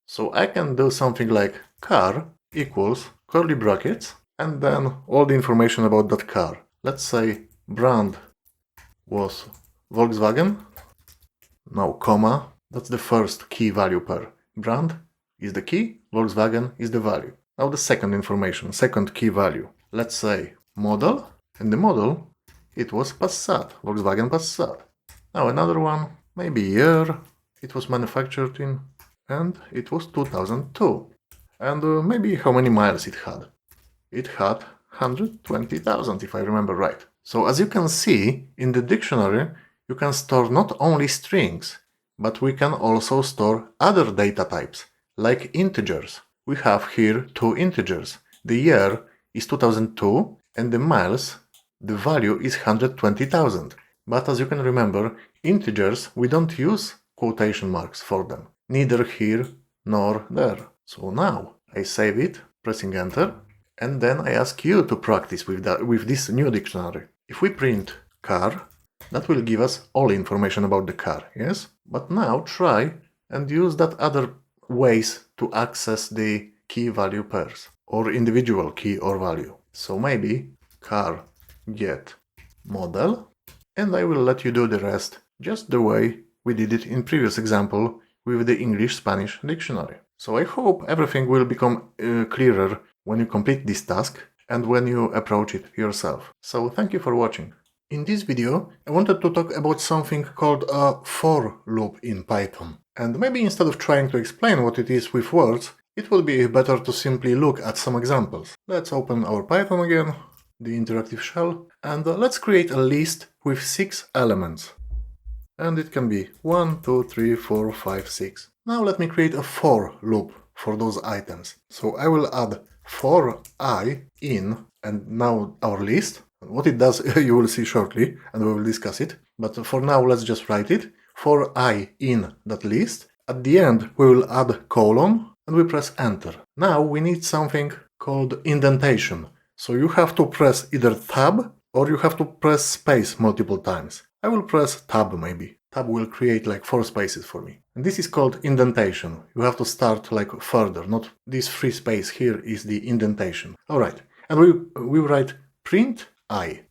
So I can do something like car equals curly brackets and then all the information about that car. Let's say brand was Volkswagen. Now comma, that's the first key value pair. Brand is the key, Volkswagen is the value. Now the second information, second key value. Let's say model, and the model, it was Passat, Volkswagen Passat. Now another one, maybe year it was manufactured in, and it was 2002. And maybe how many miles it had. It had 120,000 if I remember right. So as you can see, in the dictionary, you can store not only strings, but we can also store other data types, like integers. We have here two integers. The year is 2002 and the miles, the value is 120,000. But as you can remember, integers, we don't use quotation marks for them, neither here nor there. So now I save it, pressing enter, and then I ask you to practice with this new dictionary. If we print car, that will give us all information about the car, yes? But now try and use that other ways to access the key value pairs or individual key or value. So maybe car get model, and I will let you do the rest just the way we did it in previous example with the English-Spanish dictionary. So I hope everything will become clearer when you complete this task and when you approach it yourself. So thank you for watching. In this video, I wanted to talk about something called a for loop in Python. And maybe instead of trying to explain what it is with words, it will be better to simply look at some examples. Let's open our Python again, the interactive shell, and let's create a list with 6 elements. And it can be 1, 2, 3, 4, 5, 6. Now let me create a for loop for those items. So I will add for I in, and now our list. What it does you will see shortly, and we will discuss it. But for now let's just write it. For I in that list. At the end we will add colon and we press enter. Now we need something called indentation. So you have to press either tab or you have to press space multiple times. I will press tab maybe. Tab will create like 4 spaces for me. And this is called indentation. You have to start like further, not this free space here is the indentation. Alright, and we write print I.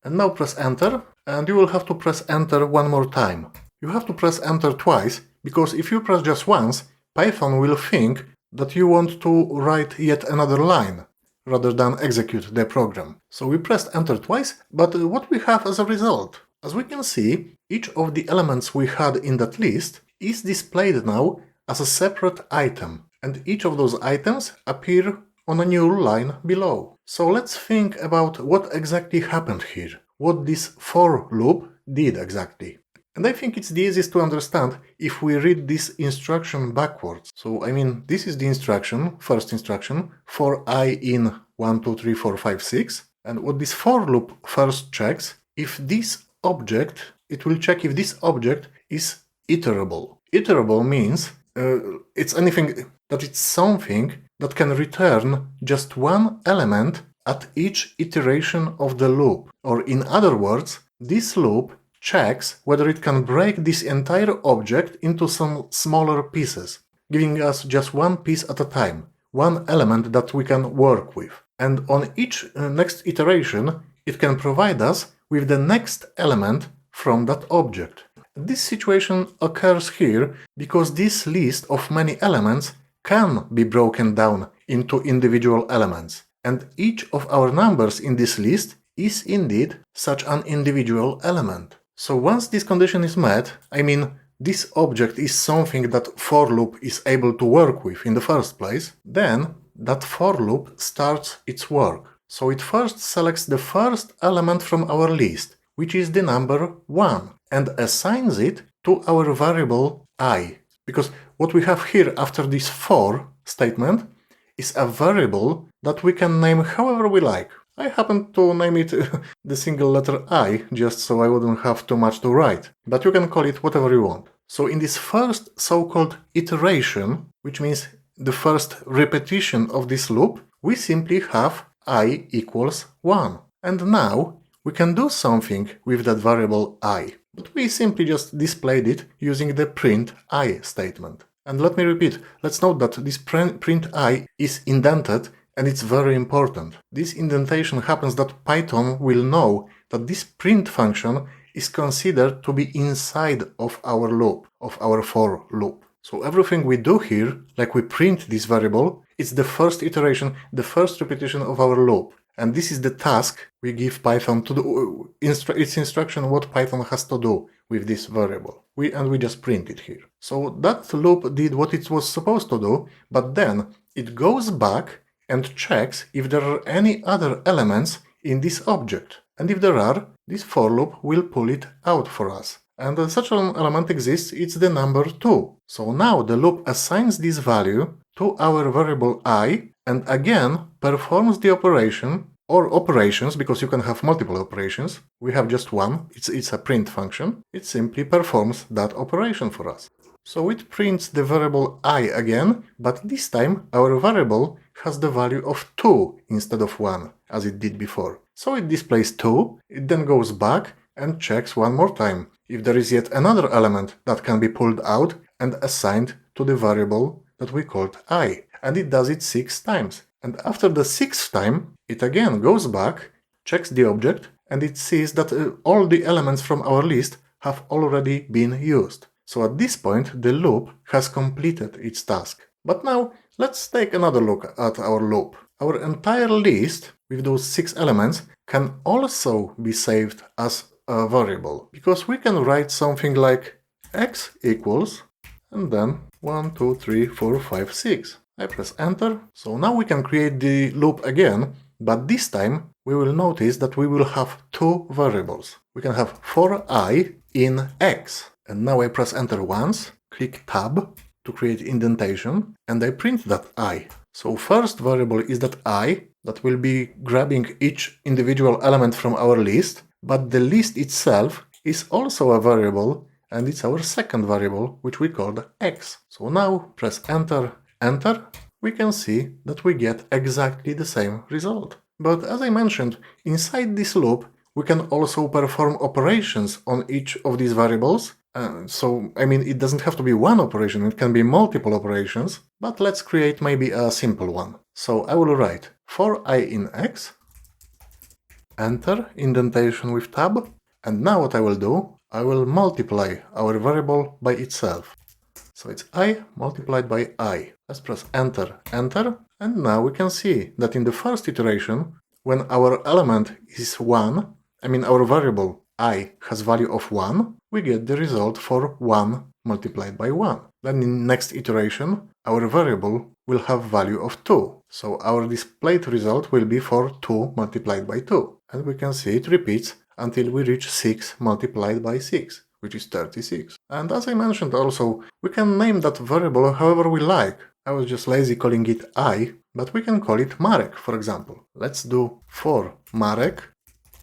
And now press enter, and you will have to press enter one more time. You have to press enter twice, because if you press just once, Python will think that you want to write yet another line, rather than execute the program. So we pressed enter twice, but what we have as a result? As we can see, each of the elements we had in that list is displayed now as a separate item, and each of those items appear on a new line below. So let's think about what exactly happened here, what this for loop did exactly. And I think it's the easiest to understand if we read this instruction backwards. So I mean, this is the instruction, first instruction, for I in 1, 2, 3, 4, 5, 6. And what this for loop first checks, if this object, it will check if this object is iterable. Iterable means it's anything that it's something that can return just one element at each iteration of the loop. Or in other words, this loop checks whether it can break this entire object into some smaller pieces, giving us just one piece at a time, one element that we can work with. And on each next iteration, it can provide us with the next element from that object. This situation occurs here because this list of many elements can be broken down into individual elements, and each of our numbers in this list is indeed such an individual element. So once this condition is met, I mean this object is something that for loop is able to work with in the first place, then that for loop starts its work. So it first selects the first element from our list, which is the number 1, and assigns it to our variable I. Because what we have here after this for statement is a variable that we can name however we like. I happen to name it the single letter I, just so I wouldn't have too much to write, but you can call it whatever you want. So in this first so-called iteration, which means the first repetition of this loop, we simply have I equals 1. And now we can do something with that variable I, but we simply just displayed it using the print I statement. And let me repeat, let's note that this print I is indented, and it's very important. This indentation happens that Python will know that this print function is considered to be inside of our loop, of our for loop. So everything we do here, like we print this variable, it's the first iteration, the first repetition of our loop. And this is the task we give Python to do, its instruction what Python has to do with this variable. We just print it here. So that loop did what it was supposed to do, but then it goes back and checks if there are any other elements in this object. And if there are, this for loop will pull it out for us. And such an element exists, it's the number 2. So now the loop assigns this value to our variable I, and again performs the operation, or operations, because you can have multiple operations. We have just one, it's a print function. It simply performs that operation for us. So it prints the variable I again, but this time our variable has the value of 2 instead of 1, as it did before. So it displays 2, it then goes back and checks one more time if there is yet another element that can be pulled out and assigned to the variable that we called I. And it does it 6 times. And after the 6th time, it again goes back, checks the object, and it sees that all the elements from our list have already been used. So at this point, the loop has completed its task. But now, let's take another look at our loop. Our entire list, with those 6 elements, can also be saved as a variable, because we can write something like x equals, and then 1, 2, 3, 4, 5, 6. I press enter, so now we can create the loop again, but this time we will notice that we will have 2 variables. We can have for I in x, and now I press enter once, click tab to create indentation, and I print that I. So first variable is that I, that will be grabbing each individual element from our list, but the list itself is also a variable, and it's our second variable, which we called x. So now press enter, enter, we can see that we get exactly the same result. But as I mentioned, inside this loop we can also perform operations on each of these variables. So, I mean, it doesn't have to be one operation, it can be multiple operations, but let's create maybe a simple one. So I will write for I in x, enter, indentation with tab, and now what I will do, I will multiply our variable by itself. So it's I multiplied by I. Let's press enter, enter, and now we can see that in the first iteration, when our element is 1, I mean our variable I has value of 1, we get the result for 1 multiplied by 1. Then in next iteration, our variable will have value of 2. So our displayed result will be for 2 multiplied by 2. And we can see it repeats until we reach 6 multiplied by 6, which is 36. And as I mentioned also, we can name that variable however we like. I was just lazy calling it I, but we can call it Marek, for example. Let's do for Marek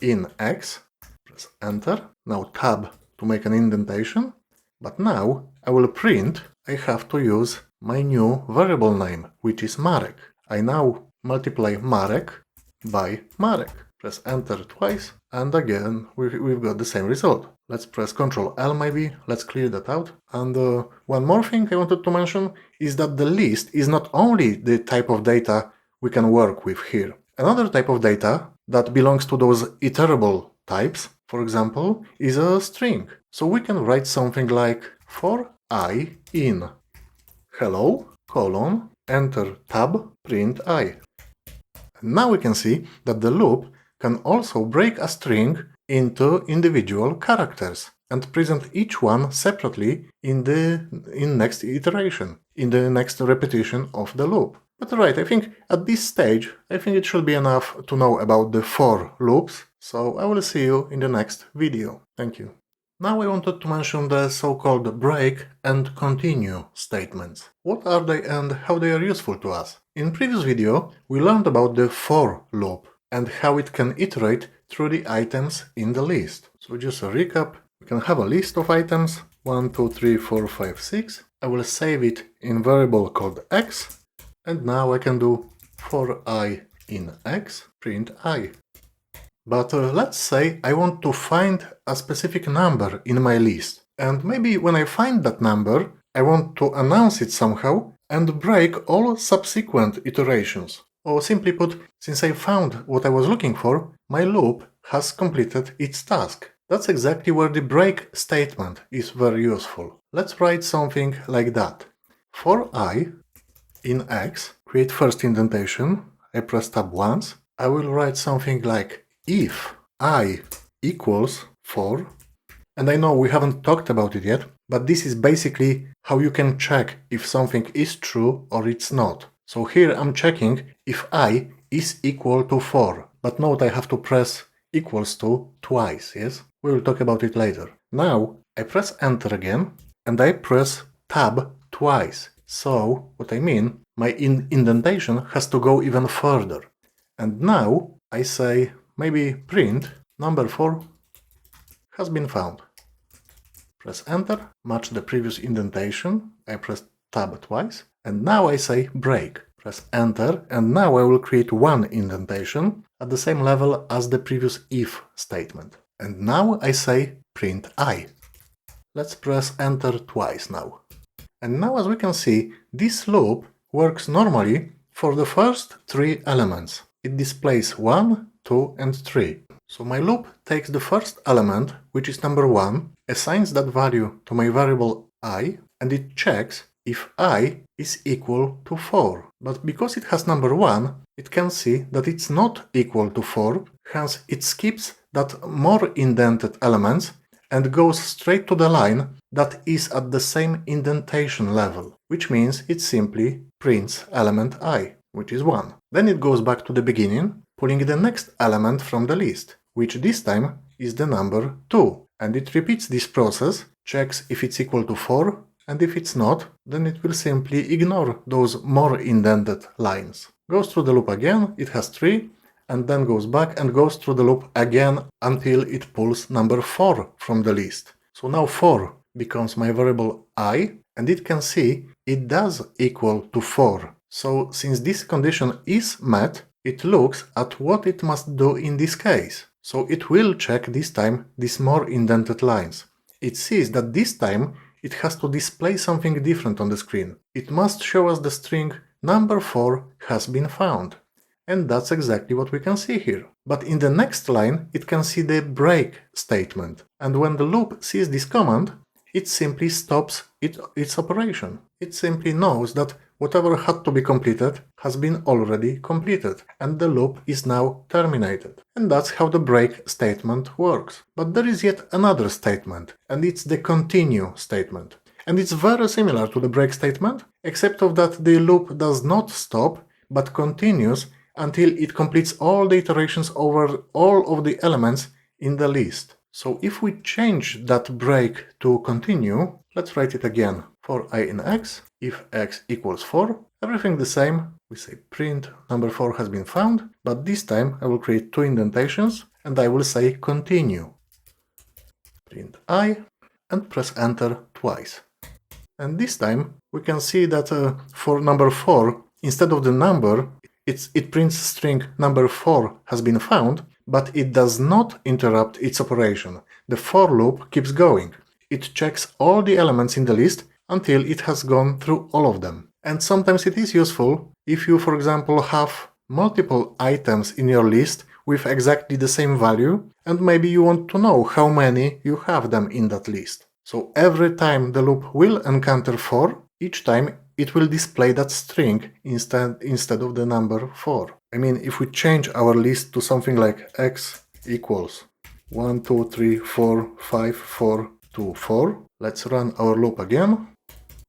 in x, press enter, now tab to make an indentation, but now I will print, I have to use my new variable name, which is Marek. I now multiply Marek by Marek. Press enter twice, and again we've got the same result. Let's press Ctrl L maybe, let's clear that out. And one more thing I wanted to mention is that the list is not only the type of data we can work with here. Another type of data that belongs to those iterable types, for example, is a string. So we can write something like for I in hello, colon, enter tab, print I. And now we can see that the loop can also break a string into individual characters and present each one separately in next iteration, in the next repetition of the loop. But right, I think at this stage, I think it should be enough to know about the for loops, so I will see you in the next video. Thank you. Now I wanted to mention the so-called break and continue statements. What are they and how they are useful to us? In previous video, we learned about the for loop and how it can iterate through the items in the list. So just a recap, we can have a list of items, 1, 2, 3, 4, 5, 6. I will save it in variable called x, and now I can do for I in x, print I. But let's say I want to find a specific number in my list, and maybe when I find that number, I want to announce it somehow and break all subsequent iterations. Or simply put, since I found what I was looking for, my loop has completed its task. That's exactly where the break statement is very useful. Let's write something like that. For I in x, create first indentation, I press tab once, I will write something like if I equals 4, and I know we haven't talked about it yet, but this is basically how you can check if something is true or it's not. So here I'm checking if I is equal to 4, but note I have to press equals to twice, yes? We will talk about it later. Now I press enter again, and I press tab twice. So what I mean, my indentation has to go even further. And now I say maybe print number 4 has been found. Press enter, match the previous indentation, I press tab twice, and now I say break. Press enter, and now I will create one indentation at the same level as the previous if statement. And now I say print I. Let's press enter twice now. And now, as we can see, this loop works normally for the first 3 elements. It displays 1, 2 and 3. So my loop takes the first element, which is number 1, assigns that value to my variable I, and it checks if I is equal to 4. But because it has number 1, it can see that it's not equal to 4, hence it skips that more indented elements and goes straight to the line that is at the same indentation level, which means it simply prints element I, which is 1. Then it goes back to the beginning, pulling the next element from the list, which this time is the number 2. And it repeats this process, checks if it's equal to 4, and if it's not, then it will simply ignore those more indented lines. Goes through the loop again, it has 3, and then goes back and goes through the loop again until it pulls number 4 from the list. So now 4 becomes my variable I, and it can see it does equal to 4. So since this condition is met, it looks at what it must do in this case. So it will check this time these more indented lines. It sees that this time it has to display something different on the screen. It must show us the string number 4 has been found. And that's exactly what we can see here. But in the next line, it can see the break statement. And when the loop sees this command, it simply stops its operation. It simply knows that whatever had to be completed has been already completed, and the loop is now terminated. And that's how the break statement works. But there is yet another statement, and it's the continue statement. And it's very similar to the break statement, except of that the loop does not stop, but continues until it completes all the iterations over all of the elements in the list. So if we change that break to continue, let's write it again. For I in x, if x equals 4, everything the same, we say print number 4 has been found, but this time I will create 2 indentations and I will say continue. Print I and press enter twice. And this time we can see that for number 4, instead of the number, it prints string number 4 has been found, but it does not interrupt its operation. The for loop keeps going. It checks all the elements in the list until it has gone through all of them. And sometimes it is useful if you, for example, have multiple items in your list with exactly the same value, and maybe you want to know how many you have them in that list. So every time the loop will encounter 4, each time it will display that string instead of the number 4. I mean, if we change our list to something like x equals 1, 2, 3, 4, 5, 4, 2, 4, let's run our loop again.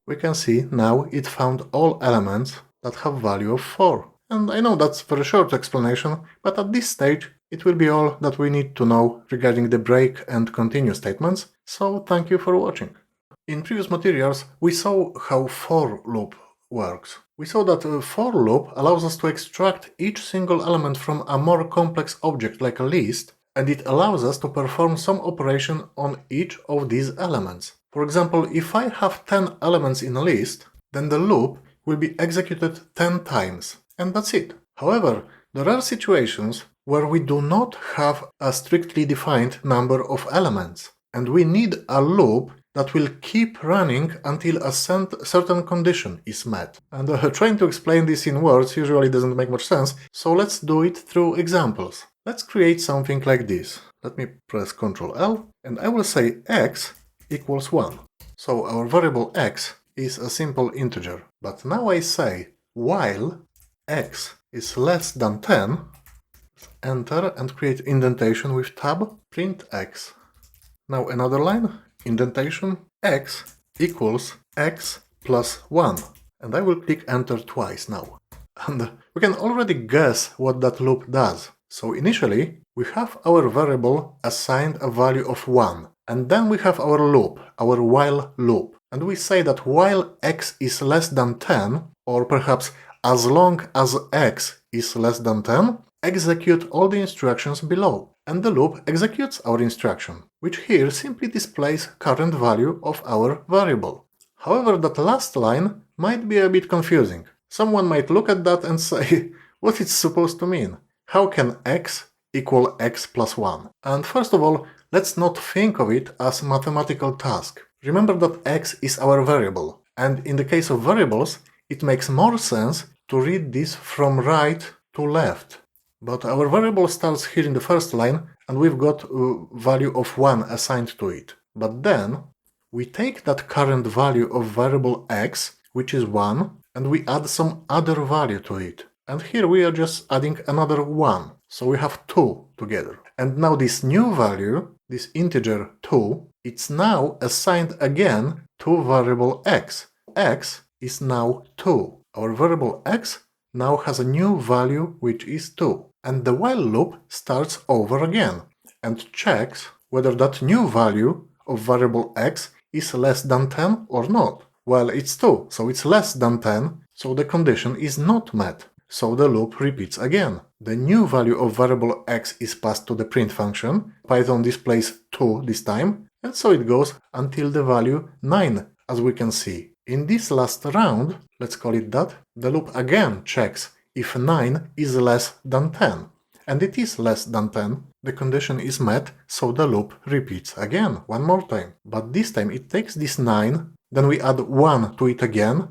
We can see now it found all elements that have value of 4. And I know that's a very short explanation, but at this stage it will be all that we need to know regarding the break and continue statements, so thank you for watching. In previous materials we saw how for loop works. We saw that a for loop allows us to extract each single element from a more complex object like a list, and it allows us to perform some operation on each of these elements. For example, if I have 10 elements in a list, then the loop will be executed 10 times, and that's it. However, there are situations where we do not have a strictly defined number of elements, and we need a loop that will keep running until a certain condition is met. And trying to explain this in words usually doesn't make much sense, so let's do it through examples. Let's create something like this. Let me press Ctrl L, and I will say x equals 1. So our variable x is a simple integer. But now I say while x is less than 10, enter and create indentation with tab, print x. Now another line, indentation, x equals x plus 1. And I will click enter twice now. And we can already guess what that loop does. So initially, we have our variable assigned a value of 1. And then we have our loop, our while loop. And we say that while x is less than 10, or perhaps as long as x is less than 10, execute all the instructions below. And the loop executes our instruction, which here simply displays current value of our variable. However, that last line might be a bit confusing. Someone might look at that and say, what it's supposed to mean? How can x equal x plus 1? And first of all, let's not think of it as a mathematical task. Remember that x is our variable, and in the case of variables, it makes more sense to read this from right to left. But our variable starts here in the first line, and we've got a value of 1 assigned to it. But then, we take that current value of variable x, which is 1, and we add some other value to it. And here we are just adding another 1, so we have 2 together. And now this new value, this integer 2, it's now assigned again to variable x. X is now 2. Our variable x now has a new value which is 2. And the while loop starts over again and checks whether that new value of variable x is less than 10 or not. Well, it's 2, so it's less than 10, so the condition is not met. So the loop repeats again. The new value of variable x is passed to the print function. Python displays 2 this time, and so it goes until the value 9, as we can see. In this last round, let's call it that, the loop again checks if 9 is less than 10. And it is less than 10, the condition is met, so the loop repeats again, one more time. But this time it takes this 9, then we add 1 to it again,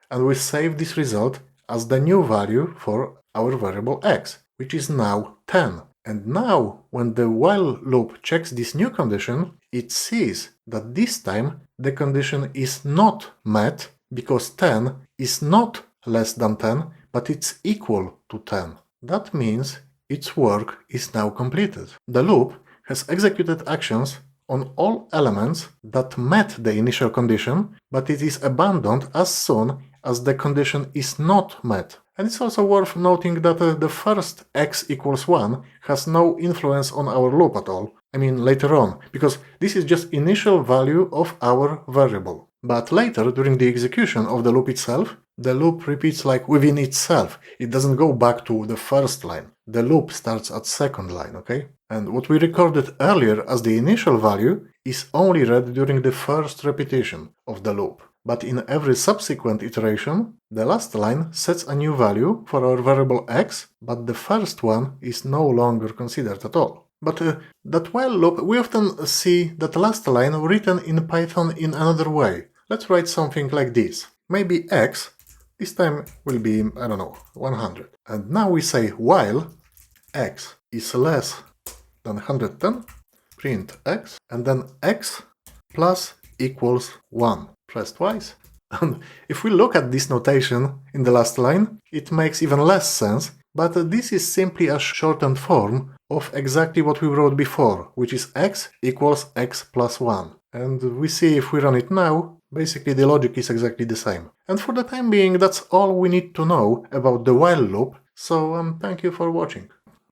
and we save this result as the new value for our variable x, which is now 10. And now, when the while loop checks this new condition, it sees that this time the condition is not met, because 10 is not less than 10, but it's equal to 10. That means its work is now completed. The loop has executed actions on all elements that met the initial condition, but it is abandoned as soon as the condition is not met. And it's also worth noting that the first x equals 1 has no influence on our loop at all. I mean later on, because this is just initial value of our variable. But later, during the execution of the loop itself, the loop repeats like within itself. It doesn't go back to the first line. The loop starts at second line, okay? And what we recorded earlier as the initial value is only read during the first repetition of the loop. But in every subsequent iteration, the last line sets a new value for our variable x, but the first one is no longer considered at all. But that while loop, we often see that last line written in Python in another way. Let's write something like this. Maybe x, this time will be, I don't know, 100. And now we say while x is less than 110, print x, and then x plus equals 1. Press twice. And if we look at this notation in the last line, it makes even less sense, but this is simply a shortened form of exactly what we wrote before, which is x equals x plus 1. And we see if we run it now, Basically, the logic is exactly the same. And for the time being, that's all we need to know about the while loop, so thank you for watching.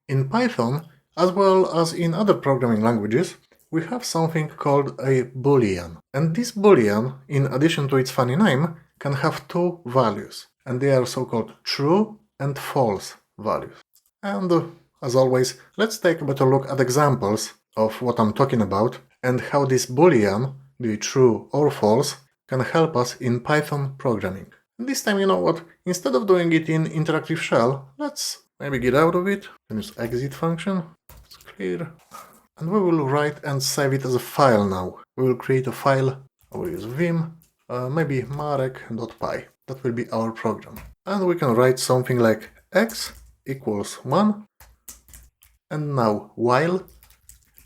In Python, as well as in other programming languages, we have something called a boolean. And this boolean, in addition to its funny name, can have two values, and they are so-called true and false values. And as always, let's take a better look at examples of what I'm talking about and how this boolean, be it true or false, can help us in Python programming. And this time, you know what, instead of doing it in interactive shell, let's maybe get out of it and use exit function. It's clear. And we will write and save it as a file now. We will create a file, I will use vim, maybe marek.py. That will be our program. And we can write something like x equals 1, and now while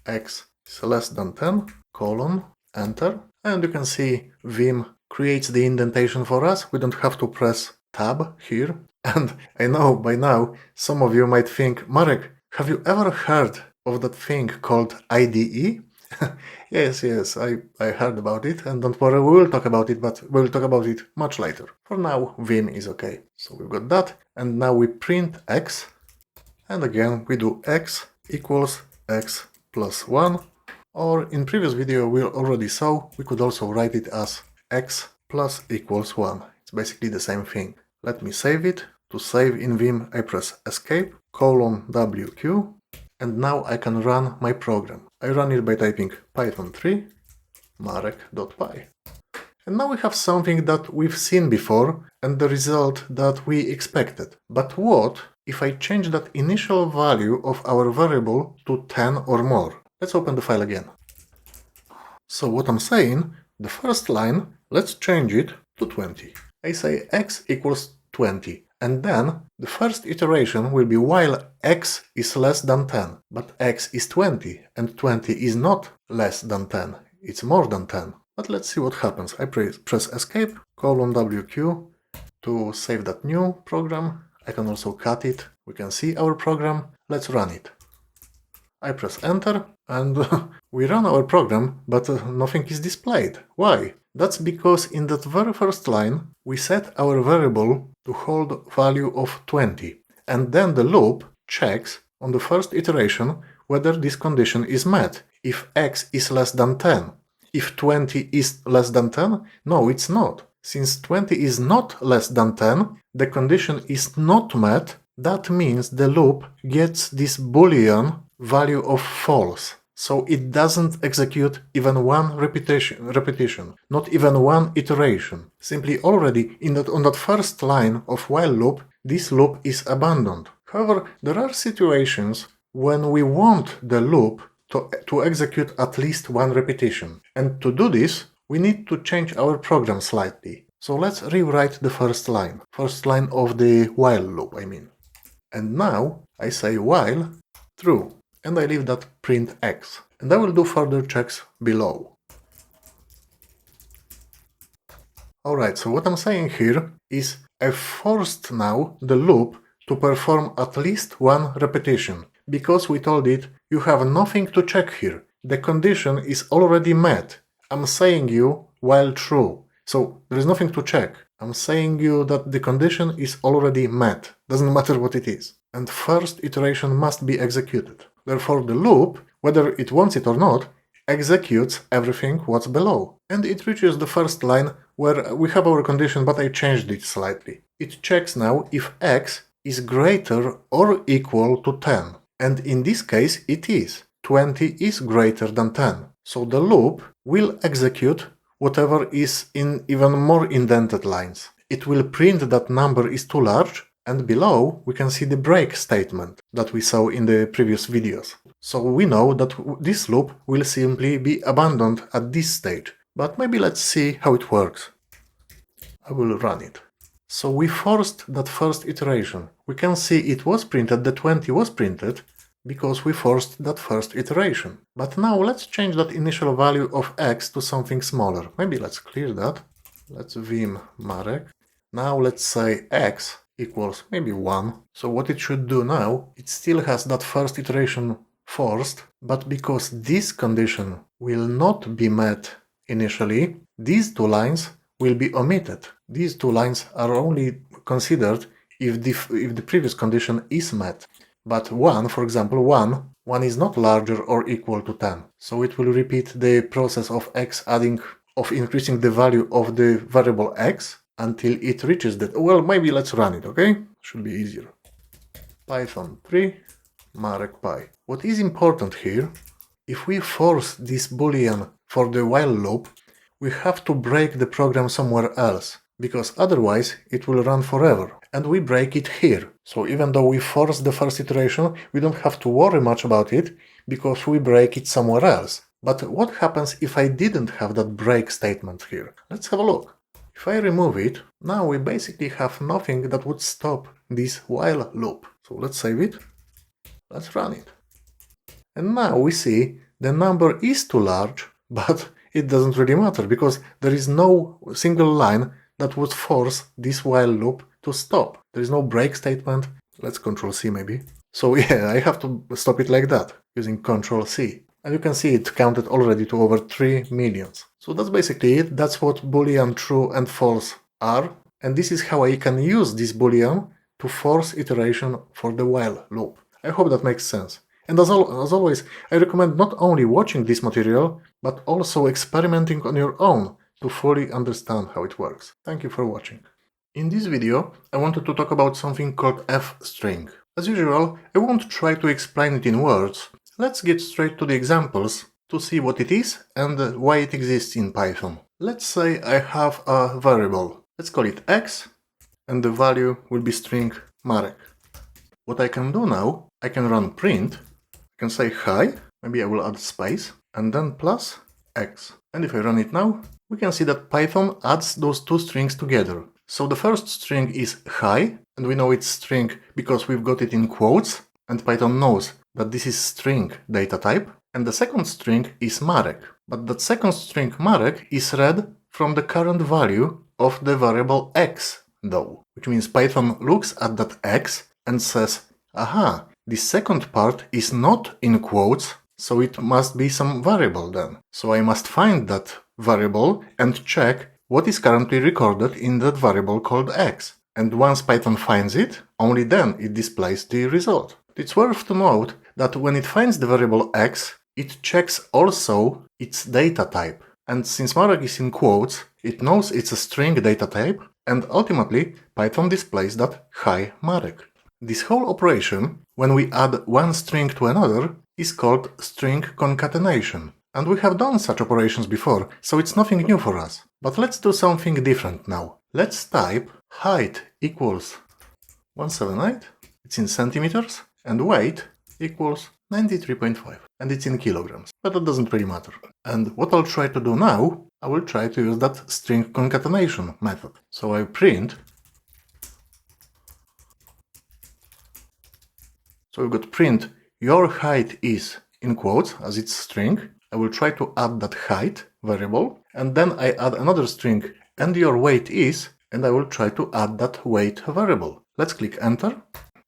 x is less than 10, colon, enter. And you can see vim creates the indentation for us. We don't have to press tab here. And I know by now some of you might think, Marek, have you ever heard of that thing called IDE? Yes, I heard about it, and don't worry, we will talk about it, but we will talk about it much later. For now, vim is okay. So we've got that, and now we print x, and again we do x equals x plus 1, or in previous video we already saw, we could also write it as x plus equals 1. It's basically the same thing. Let me save it. To save in vim, I press escape, colon WQ, and now I can run my program. I run it by typing python3 marek.py. And now we have something that we've seen before and the result that we expected. But what if I change that initial value of our variable to 10 or more? Let's open the file again. So what I'm saying, the first line, let's change it to 20. I say x equals 20. And then the first iteration will be while x is less than 10, but x is 20, and 20 is not less than 10, it's more than 10. But let's see what happens. I press escape, colon WQ to save that new program. I can also cut it. We can see our program. Let's run it. I press enter, and we run our program, but nothing is displayed. Why? That's because in that very first line, we set our variable to hold value of 20, and then the loop checks on the first iteration whether this condition is met, if x is less than 10. If 20 is less than 10, no, it's not. Since 20 is not less than 10, the condition is not met, that means the loop gets this boolean value of false. So it doesn't execute even one repetition, not even one iteration. Simply already on that first line of while loop, this loop is abandoned. However, there are situations when we want the loop to execute at least one repetition. And to do this, we need to change our program slightly. So let's rewrite the first line of the while loop, I mean. And now I say while true. And I leave that print x. And I will do further checks below. Alright, so what I'm saying here is I forced now the loop to perform at least one repetition, because we told it you have nothing to check here. The condition is already met. I'm saying you while true. So there is nothing to check. I'm saying you that the condition is already met. Doesn't matter what it is. And first iteration must be executed. Therefore the loop, whether it wants it or not, executes everything what's below. And it reaches the first line where we have our condition, but I changed it slightly. It checks now if x is greater or equal to 10. And in this case it is. 20 is greater than 10. So the loop will execute whatever is in even more indented lines. It will print that number is too large, and below we can see the break statement that we saw in the previous videos. So we know that this loop will simply be abandoned at this stage. But maybe let's see how it works. I will run it. So we forced that first iteration. We can see it was printed, the 20 was printed, because we forced that first iteration. But now let's change that initial value of x to something smaller. Maybe let's clear that. Let's vim marek. Now let's say x equals maybe 1. So what it should do now, it still has that first iteration forced, but because this condition will not be met Initially, these two lines will be omitted. These two lines are only considered if the previous condition is met. But 1, for example, 1 is not larger or equal to 10. So it will repeat the process of increasing the value of the variable x until it reaches that. Well, maybe let's run it, okay? Should be easier. Python 3 Marek Pi. What is important here, if we force this boolean for the while loop, we have to break the program somewhere else, because otherwise it will run forever. And we break it here. So even though we force the first iteration, we don't have to worry much about it, because we break it somewhere else. But what happens if I didn't have that break statement here? Let's have a look. If I remove it, now we basically have nothing that would stop this while loop. So let's save it. Let's run it. And now we see the number is too large, but it doesn't really matter because there is no single line that would force this while loop to stop. There is no break statement. Let's Ctrl C maybe. So yeah, I have to stop it like that using Ctrl C. And you can see it counted already to over 3 millions. So that's basically it. That's what Boolean true and false are. And this is how I can use this Boolean to force iteration for the while loop. I hope that makes sense. And as always, I recommend not only watching this material, but also experimenting on your own to fully understand how it works. Thank you for watching. In this video, I wanted to talk about something called f-string. As usual, I won't try to explain it in words. Let's get straight to the examples to see what it is and why it exists in Python. Let's say I have a variable. Let's call it x, and the value will be string Marek. What I can do now, I can run print, I can say hi, maybe I will add space, and then plus x. And if I run it now, we can see that Python adds those two strings together. So the first string is hi, and we know it's string because we've got it in quotes, and Python knows that this is string data type. And the second string is Marek, but that second string Marek is read from the current value of the variable x, though. Which means Python looks at that x and says, aha, the second part is not in quotes, so it must be some variable then. So I must find that variable and check what is currently recorded in that variable called x. And once Python finds it, only then it displays the result. It's worth to note that when it finds the variable x, it checks also its data type. And since Marek is in quotes, it knows it's a string data type, and ultimately Python displays that hi Marek. This whole operation, when we add one string to another, is called string concatenation. And we have done such operations before, so it's nothing new for us. But let's do something different now. Let's type height equals 178, it's in centimeters, and weight equals 93.5, and it's in kilograms. But that doesn't really matter. And what I'll try to do now, I will try to use that string concatenation method. So I print. So we've got print your height is in quotes as its string. I will try to add that height variable, and then I add another string and your weight is, and I will try to add that weight variable. Let's click enter.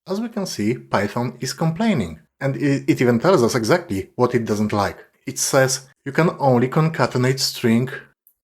As we can see, Python is complaining, and it even tells us exactly what it doesn't like. It says you can only concatenate string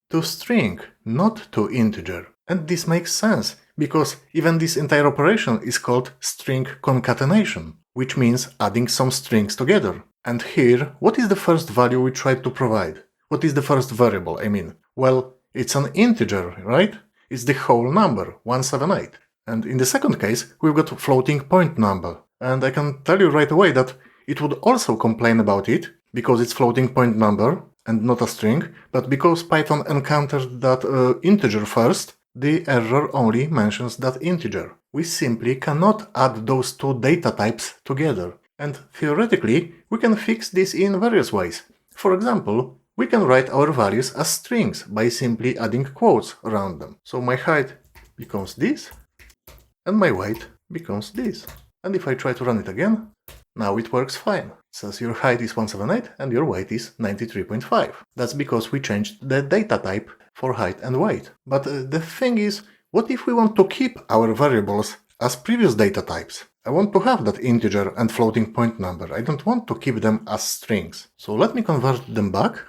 to string, not to integer. And this makes sense, because even this entire operation is called string concatenation, which means adding some strings together. And here, what is the first value we tried to provide? What is the first variable, I mean? Well, it's an integer, right? It's the whole number, 178. And in the second case, we've got a floating point number. And I can tell you right away that it would also complain about it, because it's floating point number and not a string, but because Python encountered that integer first, the error only mentions that integer. We simply cannot add those two data types together. And theoretically, we can fix this in various ways. For example, we can write our values as strings by simply adding quotes around them. So my height becomes this, and my weight becomes this. And if I try to run it again, now it works fine. It says your height is 178 and your weight is 93.5. That's because we changed the data type for height and weight. But the thing is, what if we want to keep our variables as previous data types? I want to have that integer and floating point number. I don't want to keep them as strings. So let me convert them back.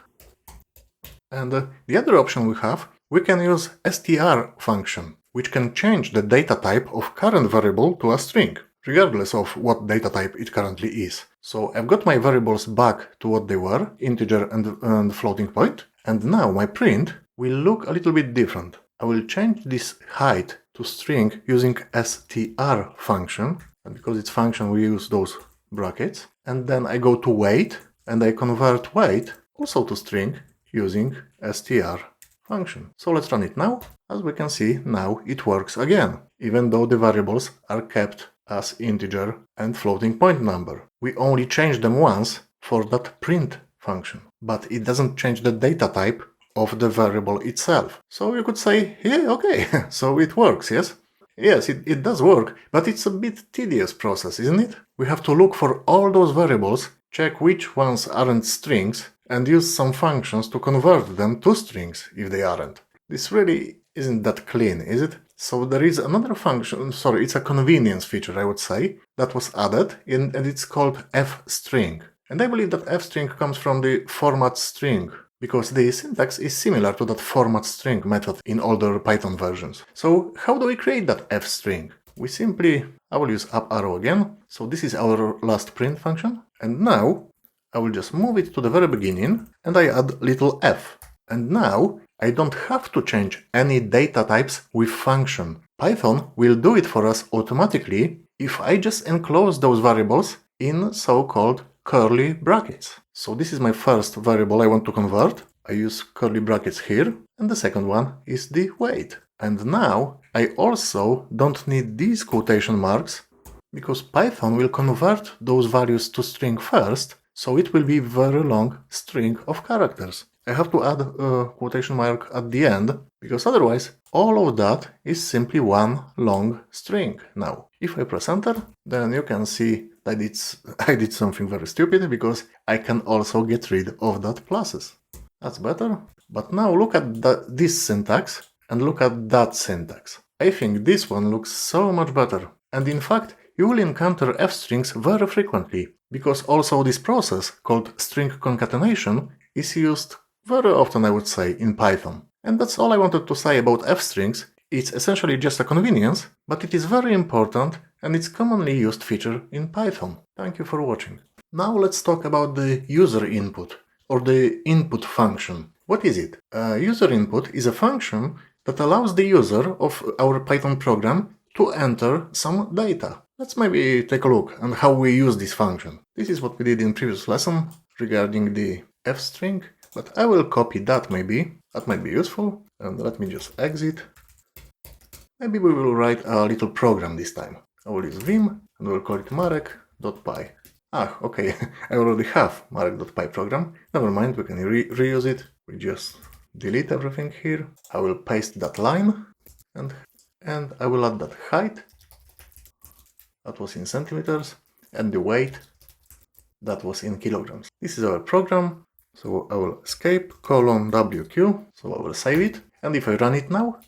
And the other option we have, we can use str function, which can change the data type of current variable to a string, regardless of what data type it currently is. So I've got my variables back to what they were, integer and floating point, and now my print will look a little bit different. I will change this height to string using str function, and because it's function we use those brackets, and then I go to weight and I convert weight also to string using str function. So let's run it now. As we can see, now it works again, even though the variables are kept as integer and floating point number. We only change them once for that print function, but it doesn't change the data type of the variable itself. So you could say, yeah, okay, so it works, yes? Yes, it does work, but it's a bit tedious process, isn't it? We have to look for all those variables, check which ones aren't strings, and use some functions to convert them to strings if they aren't. This really isn't that clean, is it? So there is another function, sorry, it's a convenience feature, I would say, that was added, and it's called fstring. And I believe that fstring comes from the format string, because the syntax is similar to that format string method in older Python versions. So how do we create that fstring? We simply, I will use up arrow again, so this is our last print function, and now I will just move it to the very beginning, and I add little f. And now I don't have to change any data types with function. Python will do it for us automatically if I just enclose those variables in so-called curly brackets. So this is my first variable I want to convert. I use curly brackets here, and the second one is the weight. And now I also don't need these quotation marks, because Python will convert those values to string first, so it will be a very long string of characters. I have to add a quotation mark at the end, because otherwise all of that is simply one long string now. If I press enter, then you can see that I did something very stupid, because I can also get rid of that pluses. That's better. But now look at this syntax and look at that syntax. I think this one looks so much better. And in fact, you will encounter f-strings very frequently, because also this process called string concatenation is used very often, I would say, in Python. And that's all I wanted to say about f-strings. It's essentially just a convenience, but it is very important and it's commonly used feature in Python. Thank you for watching. Now let's talk about the user input, or the input function. What is it? User input is a function that allows the user of our Python program to enter some data. Let's maybe take a look at how we use this function. This is what we did in previous lesson regarding the f-string, but I will copy that maybe. That might be useful. And let me just exit. Maybe we will write a little program this time. I will use vim and we'll call it marek.py. Okay, I already have marek.py program. Never mind, we can reuse it. We just delete everything here. I will paste that line and I will add that height. That was in centimeters, and the weight, that was in kilograms. This is our program. So I will escape :wq, so I will save it, and if I run it now,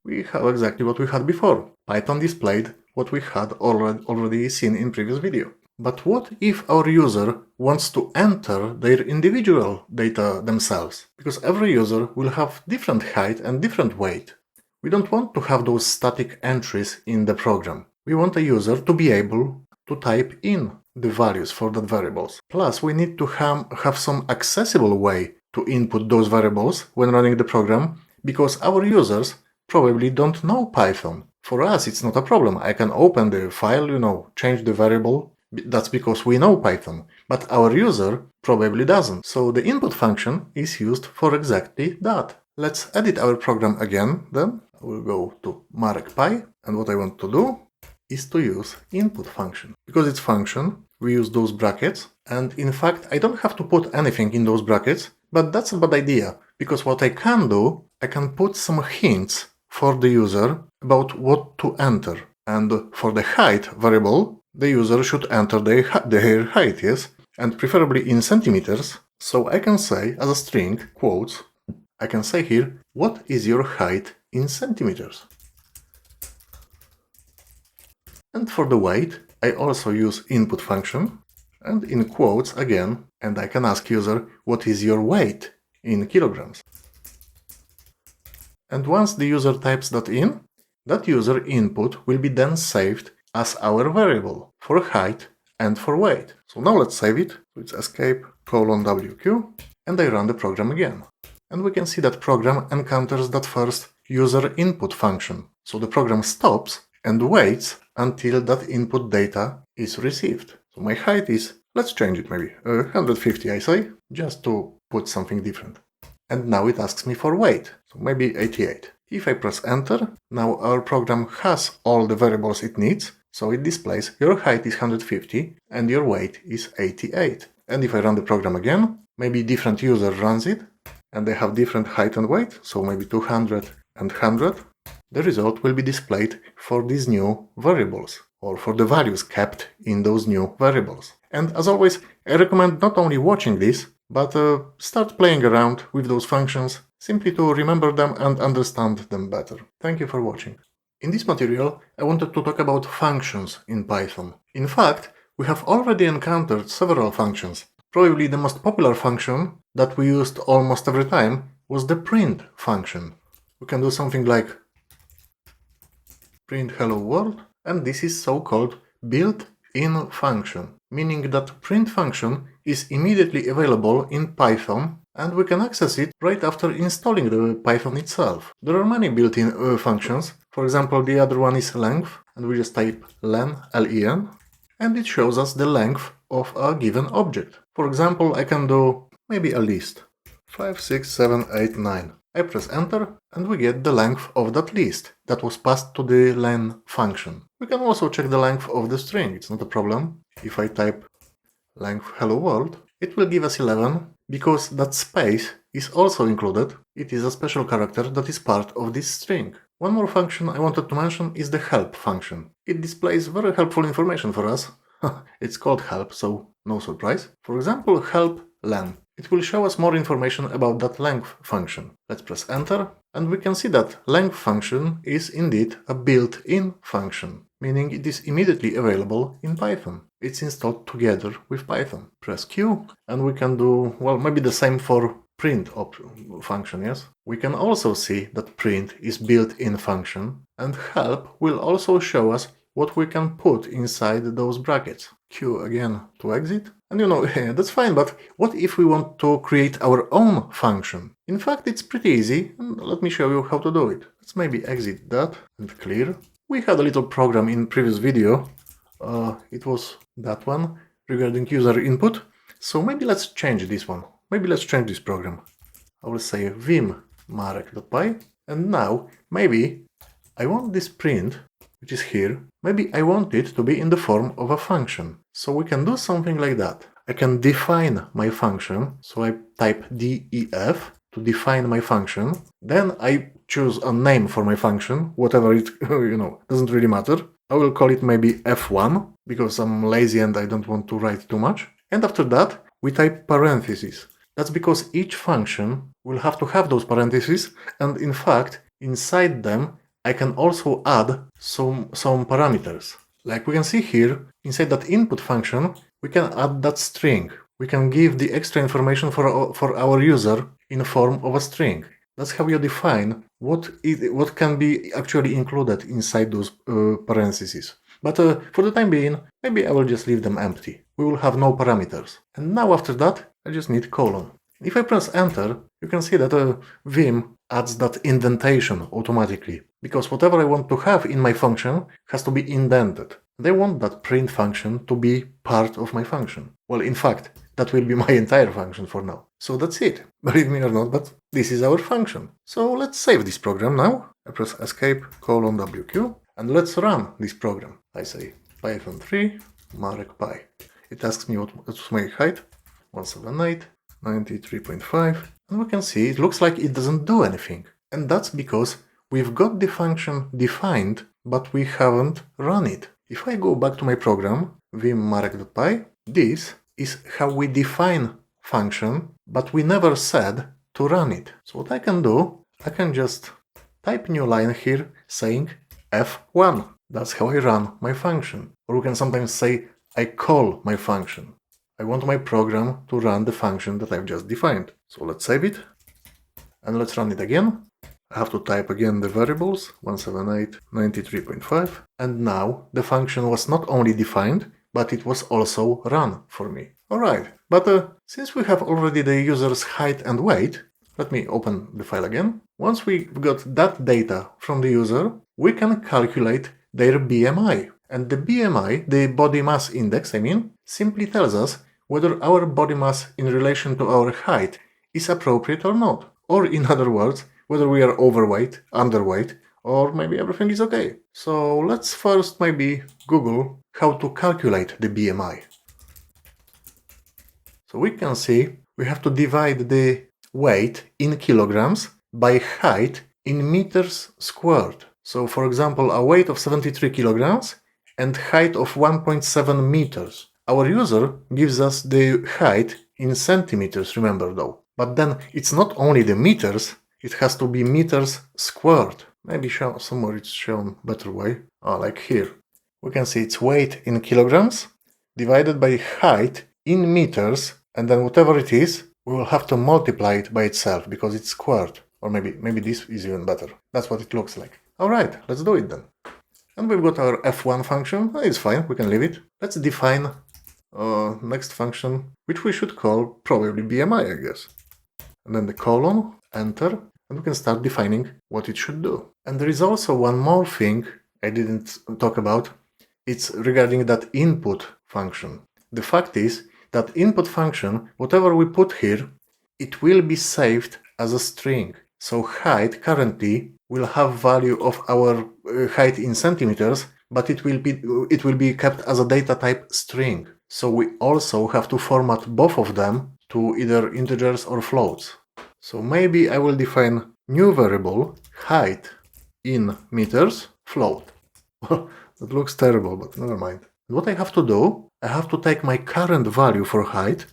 we have exactly what we had before. Python displayed what we had already seen in previous video. But what if our user wants to enter their individual data themselves? Because every user will have different height and different weight. We don't want to have those static entries in the program. We want a user to be able to type in the values for that variables. Plus, we need to have some accessible way to input those variables when running the program, because our users probably don't know Python. For us, it's not a problem. I can open the file, change the variable. That's because we know Python. But our user probably doesn't. So the input function is used for exactly that. Let's edit our program again then. I will go to marek.py, and what I want to do is to use input function. Because it's function, we use those brackets, and in fact I don't have to put anything in those brackets, but that's a bad idea, because what I can do, I can put some hints for the user about what to enter. And for the height variable, the user should enter their height, yes? And preferably in centimeters, so I can say as a string, quotes, I can say here, what is your height in centimeters? And for the weight, I also use input function, and in quotes again, and I can ask user, what is your weight in kilograms. And once the user types that in, that user input will be then saved as our variable for height and for weight. So now let's save it. So it's escape:WQ, and I run the program again. And we can see that program encounters that first user input function. So the program stops and waits until that input data is received. So my height is, let's change it maybe, 150 I say, just to put something different. And now it asks me for weight, so maybe 88. If I press enter, now our program has all the variables it needs, so it displays your height is 150 and your weight is 88. And if I run the program again, maybe different user runs it, and they have different height and weight, so maybe 200 and 100, the result will be displayed for these new variables, or for the values kept in those new variables. And as always, I recommend not only watching this, but start playing around with those functions, simply to remember them and understand them better. Thank you for watching. In this material, I wanted to talk about functions in Python. In fact, we have already encountered several functions. Probably the most popular function that we used almost every time was the print function. We can do something like print hello world, and this is so-called built-in function, meaning that print function is immediately available in Python and we can access it right after installing the Python itself. There are many built-in functions. For example, the other one is length, and we just type len, L-E-N, and it shows us the length of a given object. For example, I can do maybe a list, 5, 6, 7, 8, 9. I press enter and we get the length of that list that was passed to the len function. We can also check the length of the string, it's not a problem. If I type length hello world, it will give us 11, because that space is also included. It is a special character that is part of this string. One more function I wanted to mention is the help function. It displays very helpful information for us. It's called help, so no surprise. For example, help len. It will show us more information about that length function. Let's press enter, and we can see that length function is indeed a built-in function, meaning it is immediately available in Python. It's installed together with Python. Press Q, and we can do, well, maybe the same for print function, yes? We can also see that print is built-in function, and help will also show us what we can put inside those brackets. Q again to exit. And you know, that's fine, but what if we want to create our own function? In fact, it's pretty easy, and let me show you how to do it. Let's maybe exit that and clear. We had a little program in previous video. It was that one regarding user input. So maybe let's change this one. Maybe let's change this program. I will say vim marek.py, and now maybe I want this print, which is here, maybe I want it to be in the form of a function. So we can do something like that. I can define my function, so I type def to define my function. Then I choose a name for my function, whatever it, doesn't really matter. I will call it maybe f1, because I'm lazy and I don't want to write too much. And after that, we type parentheses. That's because each function will have to have those parentheses, and in fact, inside them, I can also add some parameters. Like we can see here, inside that input function, we can add that string. We can give the extra information for our user in the form of a string. That's how you define what can be actually included inside those parentheses. But for the time being, maybe I will just leave them empty. We will have no parameters. And now after that, I just need colon. If I press enter, you can see that Vim adds that indentation automatically, because whatever I want to have in my function has to be indented. And I want that print function to be part of my function. Well, in fact, that will be my entire function for now. So that's it. Believe me or not, but this is our function. So let's save this program now. I press escape:WQ, and let's run this program. I say Python 3 marek.py. It asks me what's my height, 178, 93.5, and we can see it looks like it doesn't do anything. And that's because we've got the function defined, but we haven't run it. If I go back to my program, vim marek.py, this is how we define function, but we never said to run it. So what I can do, I can just type new line here saying f1. That's how I run my function. Or we can sometimes say I call my function. I want my program to run the function that I've just defined. So let's save it. And let's run it again. I have to type again the variables 178.93.5, and now the function was not only defined, but it was also run for me. Alright, but since we have already the user's height and weight, let me open the file again. Once we got that data from the user, we can calculate their BMI. And the BMI, the body mass index, simply tells us whether our body mass in relation to our height is appropriate or not. Or in other words, whether we are overweight, underweight, or maybe everything is okay. So let's first maybe Google how to calculate the BMI. So we can see we have to divide the weight in kilograms by height in meters squared. So for example, a weight of 73 kilograms and height of 1.7 meters. Our user gives us the height in centimeters, remember though. But then it's not only the meters, it has to be meters squared. Maybe somewhere it's shown better way. Like here. We can see its weight in kilograms divided by height in meters, and then whatever it is, we will have to multiply it by itself because it's squared. Or maybe this is even better. That's what it looks like. Alright, let's do it then. And we've got our f1 function. It's fine, we can leave it. Let's define next function, which we should call probably BMI, I guess. And then the colon, enter, and we can start defining what it should do. And there is also one more thing I didn't talk about. It's regarding that input function. The fact is that input function, whatever we put here, it will be saved as a string. So height currently will have value of our height in centimeters, but it will be kept as a data type string. So we also have to format both of them to either integers or floats. So maybe I will define new variable height in meters float. That looks terrible, but never mind. What I have to do, I have to take my current value for height.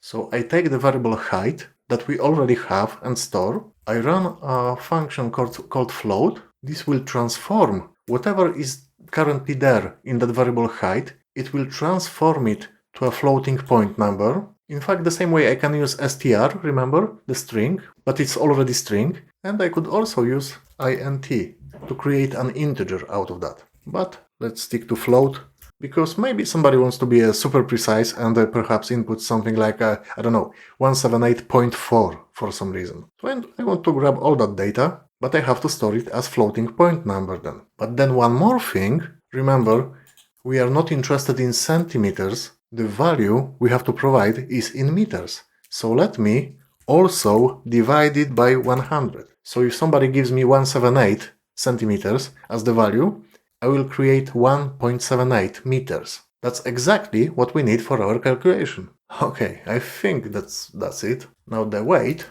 So I take the variable height that we already have and store. I run a function called float. This will transform whatever is currently there in that variable height. It will transform it to a floating point number. In fact, the same way I can use str, remember, the string, but it's already string. And I could also use int to create an integer out of that. But let's stick to float, because maybe somebody wants to be super precise and perhaps input something like, I don't know, 178.4 for some reason. So I want to grab all that data, but I have to store it as floating point number then. But then one more thing, remember, we are not interested in centimeters. The value we have to provide is in meters. So let me also divide it by 100. So if somebody gives me 178 centimeters as the value, I will create 1.78 meters. That's exactly what we need for our calculation. Okay, I think that's it. Now the weight,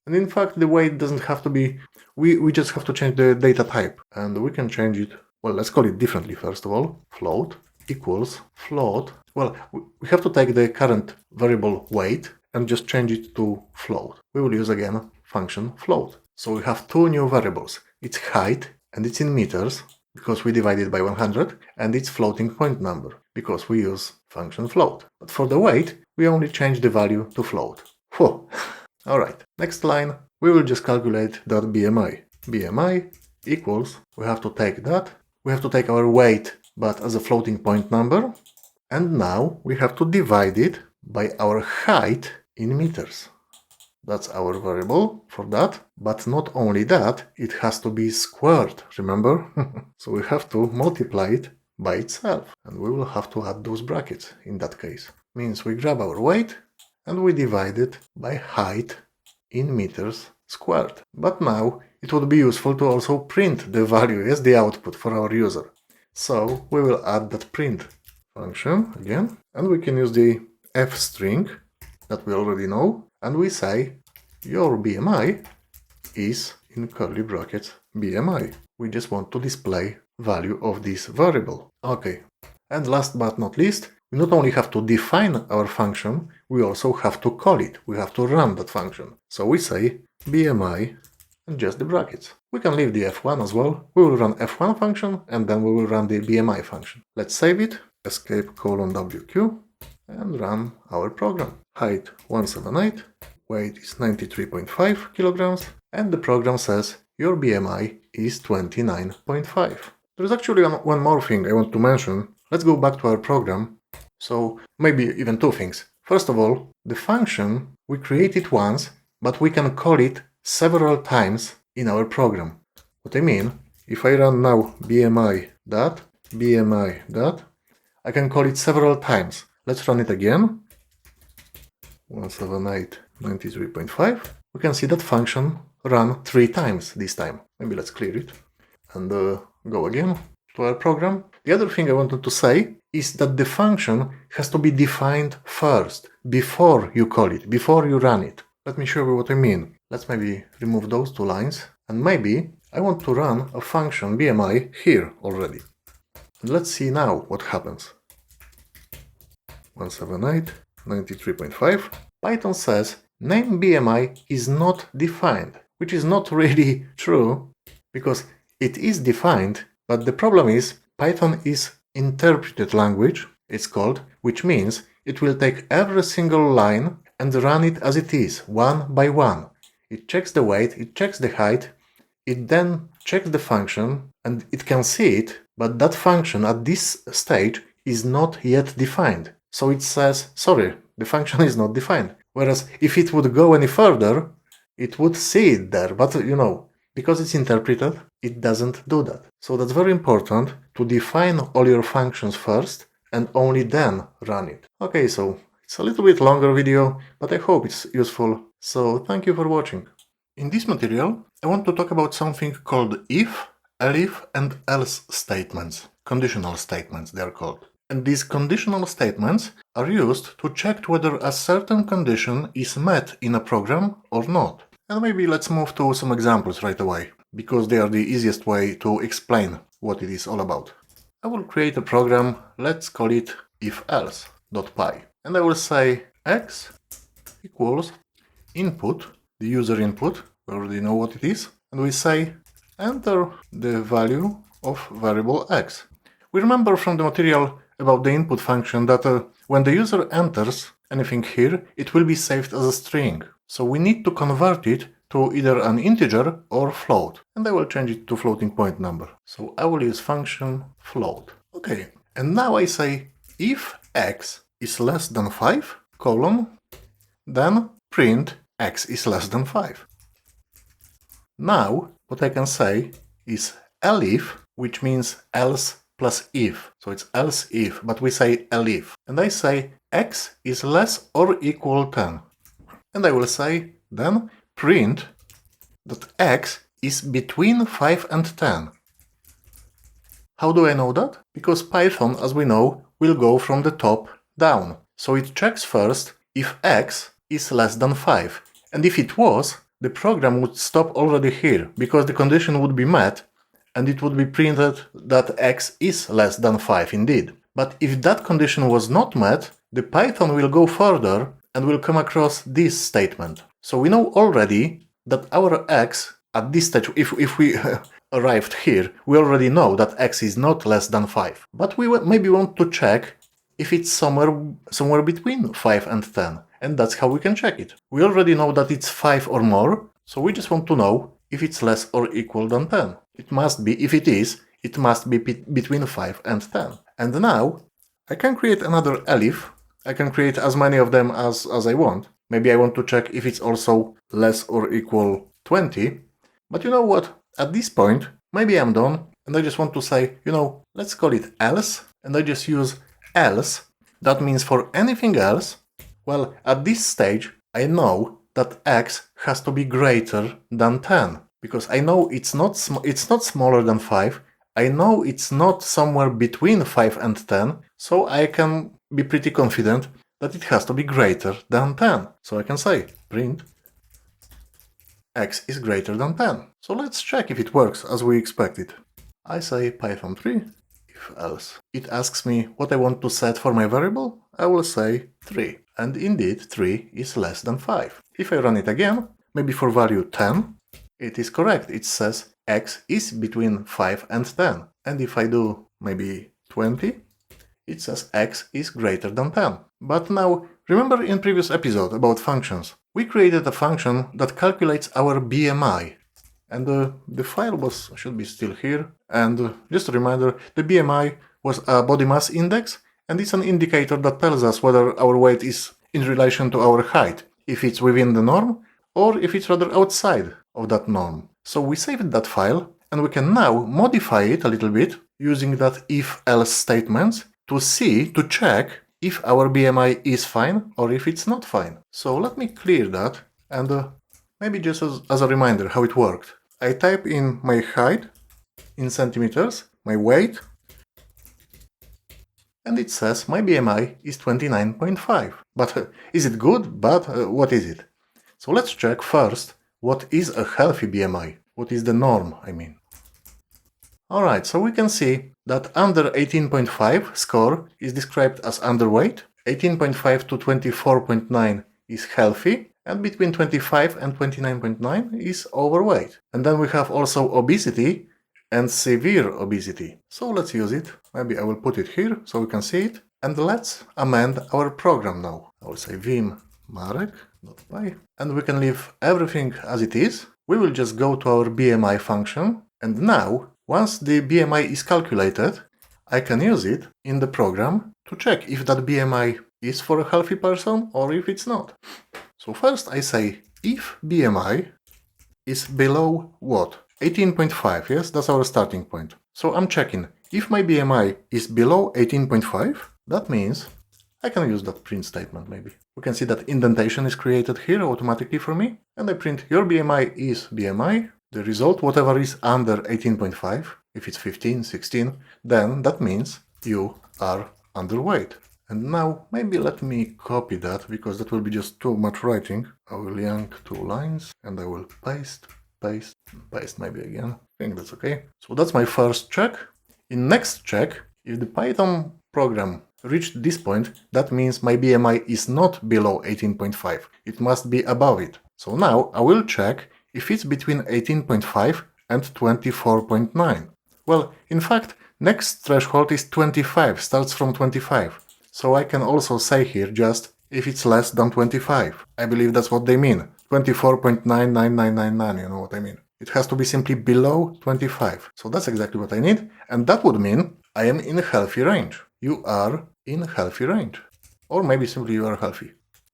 and in fact the weight doesn't have to be, we just have to change the data type, and we can change it, well, let's call it differently first of all. Float equals float. Well, we have to take the current variable weight and just change it to float. We will use again function float. So we have two new variables. It's height and it's in meters, because we divide it by 100, and it's floating point number, because we use function float. But for the weight, we only change the value to float. Whew. Alright, next line, we will just calculate that BMI. BMI equals, we have to take that, we have to take our weight, but as a floating point number, and now we have to divide it by our height in meters. That's our variable for that, but not only that, it has to be squared, remember? So we have to multiply it by itself, and we will have to add those brackets in that case. Means we grab our weight and we divide it by height in meters squared. But now it would be useful to also print the value as the output for our user. So we will add that print function again, and we can use the f string that we already know, and we say your BMI is, in curly brackets, BMI. We just want to display value of this variable. Okay, and last but not least, we not only have to define our function, we also have to call it. We have to run that function. So we say BMI and just the brackets. We can leave the f1 as well. We will run f1 function and then we will run the BMI function. Let's save it, escape :wq, and run our program. Height 178, weight is 93.5 kilograms, and the program says your BMI is 29.5. There's actually one more thing I want to mention. Let's go back to our program. So maybe even two things. First of all, the function we created once, but we can call it several times in our program. What I mean, if I run now BMI dot, I can call it several times. Let's run it again. 178.93.5. We can see that function run 3 times this time. Maybe let's clear it and go again to our program. The other thing I wanted to say is that the function has to be defined first, before you call it, before you run it. Let me show you what I mean. Let's maybe remove those 2 lines, and maybe I want to run a function BMI here already. And let's see now what happens. 178.93.5. Python says name BMI is not defined, which is not really true, because it is defined, but the problem is Python is interpreted language, it's called, which means it will take every single line and run it as it is, one by one. It checks the weight, it checks the height, it then checks the function, and it can see it, but that function at this stage is not yet defined. So it says, sorry, the function is not defined. Whereas if it would go any further, it would see it there, but because it's interpreted, it doesn't do that. So that's very important to define all your functions first and only then run it. Okay, so it's a little bit longer video, but I hope it's useful. So thank you for watching. In this material, I want to talk about something called if, elif, and else statements. Conditional statements, they are called. And these conditional statements are used to check whether a certain condition is met in a program or not. And maybe let's move to some examples right away, because they are the easiest way to explain what it is all about. I will create a program, let's call it ifelse.py. And I will say x equals input, the user input, we already know what it is, and we say enter the value of variable x. We remember from the material about the input function that when the user enters anything here, it will be saved as a string. So we need to convert it to either an integer or float. And I will change it to floating point number. So I will use function float. Okay, and now I say if x is less than 5, then print x is less than 5. Now, what I can say is elif, which means else plus if. So it's else if, but we say elif. And I say x is less or equal 10. And I will say then print that x is between 5 and 10. How do I know that? Because Python, as we know, will go from the top down. So it checks first if x is less than 5. And if it was, the program would stop already here, because the condition would be met, and it would be printed that x is less than 5 indeed. But if that condition was not met, the Python will go further and will come across this statement. So we know already that our x at this stage, if we arrived here, we already know that x is not less than 5. But we maybe want to check if it's somewhere between 5 and 10. And that's how we can check it. We already know that it's 5 or more, so we just want to know if it's less or equal than 10. It must be, if it is, it must be between 5 and 10. And now I can create another elif. I can create as many of them as I want. Maybe I want to check if it's also less or equal 20. But you know what? At this point, maybe I'm done, and I just want to say, let's call it else, and I just use else. That means for anything else, well, at this stage, I know that x has to be greater than 10, because I know it's not smaller than 5, I know it's not somewhere between 5 and 10, so I can be pretty confident that it has to be greater than 10. So I can say print x is greater than 10. So let's check if it works as we expected. I say Python 3, if else. It asks me what I want to set for my variable. I will say 3. And indeed 3 is less than 5. If I run it again, maybe for value 10, it is correct. It says x is between 5 and 10. And if I do maybe 20, it says x is greater than 10. But now, remember in previous episode about functions, we created a function that calculates our BMI. And the file should be still here. And just a reminder, the BMI was a body mass index, and it's an indicator that tells us whether our weight is in relation to our height, if it's within the norm, or if it's rather outside of that norm. So we saved that file, and we can now modify it a little bit using that if-else statements to check if our BMI is fine or if it's not fine. So let me clear that, and maybe just as a reminder how it worked. I type in my height in centimeters, my weight, and it says my BMI is 29.5. But is it good? But what is it? So let's check first what is a healthy BMI. What is the norm, I mean. Alright, so we can see that under 18.5 score is described as underweight, 18.5 to 24.9 is healthy, and between 25 and 29.9 is overweight. And then we have also obesity and severe obesity. So let's use it. Maybe I will put it here so we can see it. And let's amend our program now. I will say vim marek.py, and we can leave everything as it is. We will just go to our BMI function, and now, once the BMI is calculated, I can use it in the program to check if that BMI is for a healthy person or if it's not. So first I say if BMI is below what? 18.5, yes, that's our starting point. So I'm checking if my BMI is below 18.5, that means I can use that print statement maybe. We can see that indentation is created here automatically for me, and I print your BMI is BMI, the result whatever is under 18.5, if it's 15, 16, then that means you are underweight. And now maybe let me copy that, because that will be just too much writing. I will yank 2 lines and I will paste maybe again. I think that's okay. So that's my first check. In next check, if the Python program reached this point, that means my BMI is not below 18.5. It must be above it. So now I will check if it's between 18.5 and 24.9. Well, in fact, next threshold is 25, starts from 25. So I can also say here just if it's less than 25. I believe that's what they mean. 24.99999, you know what I mean. It has to be simply below 25. So that's exactly what I need. And that would mean I am in a healthy range. You are in a healthy range. Or maybe simply you are healthy.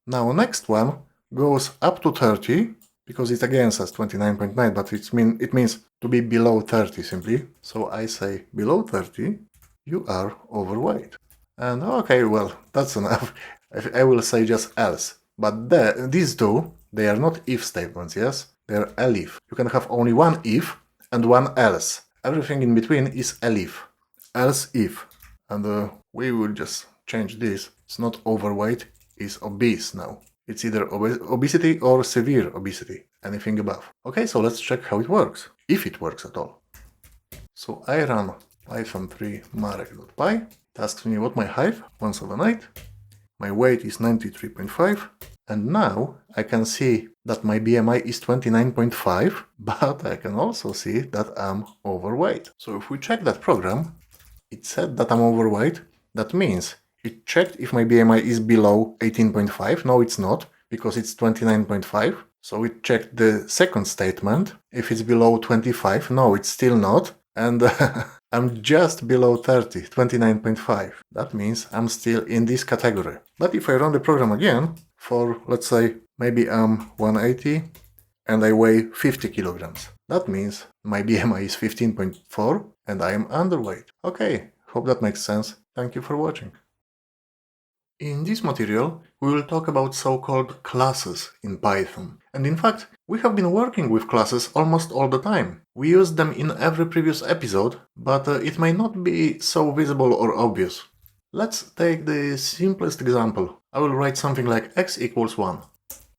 Now next one goes up to 30, because it again says 29.9, but it means to be below 30 simply. So I say below 30, you are overweight. And okay, well, that's enough. I will say just else. But these two, they are not if statements, yes? They are elif. You can have only one if and one else. Everything in between is elif. Else if. And we will just change this. It's not overweight, it's obese now. It's either obesity or severe obesity. Anything above. Okay, so let's check how it works. If it works at all. So I run python3 marek.py. It asks me what my height, 178, my weight is 93.5, and now I can see that my BMI is 29.5, but I can also see that I'm overweight. So if we check that program, it said that I'm overweight. That means it checked if my BMI is below 18.5. No, it's not, because it's 29.5. So it checked the second statement. If it's below 25, no, it's still not. And I'm just below 30, 29.5. That means I'm still in this category. But if I run the program again for, let's say, maybe I'm 180 and I weigh 50 kilograms. That means my BMI is 15.4 and I am underweight. Okay, hope that makes sense. Thank you for watching. In this material, we will talk about so-called classes in Python. And in fact, we have been working with classes almost all the time. We used them in every previous episode, but it may not be so visible or obvious. Let's take the simplest example. I will write something like x equals 1.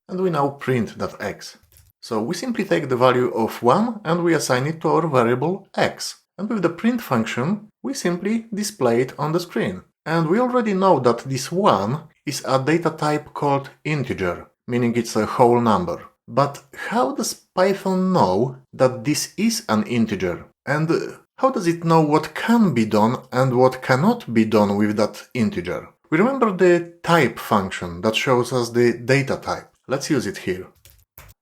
And we now print that x. So we simply take the value of 1 and we assign it to our variable x. And with the print function, we simply display it on the screen. And we already know that this 1 is a data type called integer, meaning it's a whole number. But how does Python know that this is an integer? And how does it know what can be done and what cannot be done with that integer? We remember the type function that shows us the data type. let's use it here.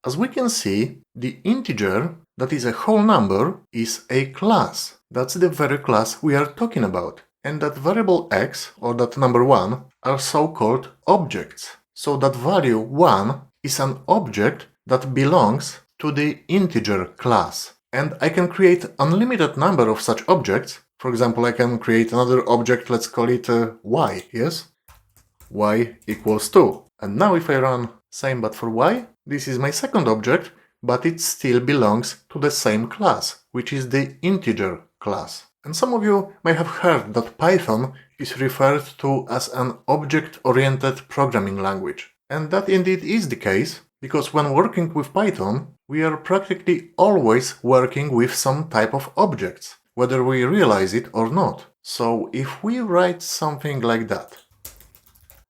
As we can see, the integer that is a whole number is a class. That's the very class we are talking about. And that variable x, or that number 1, are so-called objects. So that value 1 is an object that belongs to the integer class. And I can create unlimited number of such objects. For example, I can create another object, let's call it y, yes? Y equals 2. And now if I run same but for y, this is my second object, but it still belongs to the same class, which is the integer class. And some of you may have heard that Python is referred to as an object-oriented programming language. And that indeed is the case, because when working with Python, we are practically always working with some type of objects, whether we realize it or not. So if we write something like that,